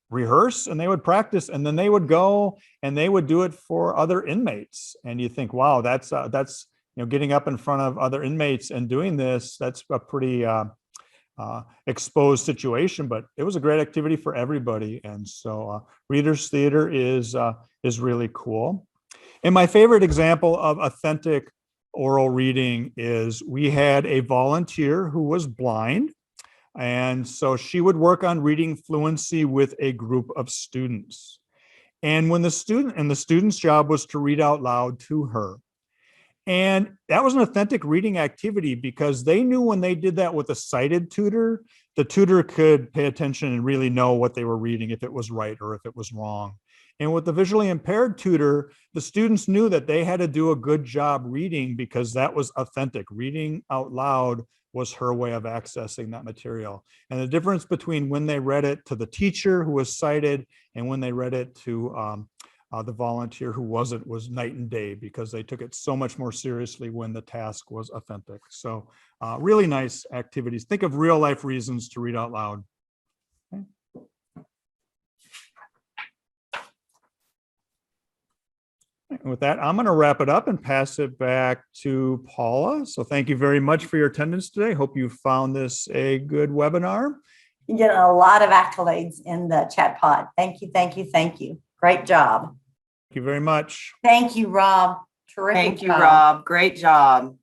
rehearse and they would practice, and then they would go and they would do it for other inmates. And you think, wow, that's getting up in front of other inmates and doing this, that's a pretty exposed situation, but it was a great activity for everybody. And so Readers Theater is really cool. And my favorite example of authentic oral reading is we had a volunteer who was blind. And so she would work on reading fluency with a group of students. And when the student's job was to read out loud to her. And that was an authentic reading activity because they knew when they did that with a sighted tutor, the tutor could pay attention and really know what they were reading, if it was right or if it was wrong. And with the visually impaired tutor, the students knew that they had to do a good job reading because that was authentic. Reading out loud was her way of accessing that material. And the difference between when they read it to the teacher who was sighted and when they read it to the volunteer who wasn't was night and day, because they took it so much more seriously when the task was authentic. So really nice activities. Think of real life reasons to read out loud. Okay. And with that, I'm going to wrap it up and pass it back to Paula. So thank you very much for your attendance today. Hope you found this a good webinar. You get a lot of accolades in the chat pod. Thank you, thank you, thank you. Great job. Thank you very much. Thank you, Rob. Terrific. Thank you, job. Rob. Great job.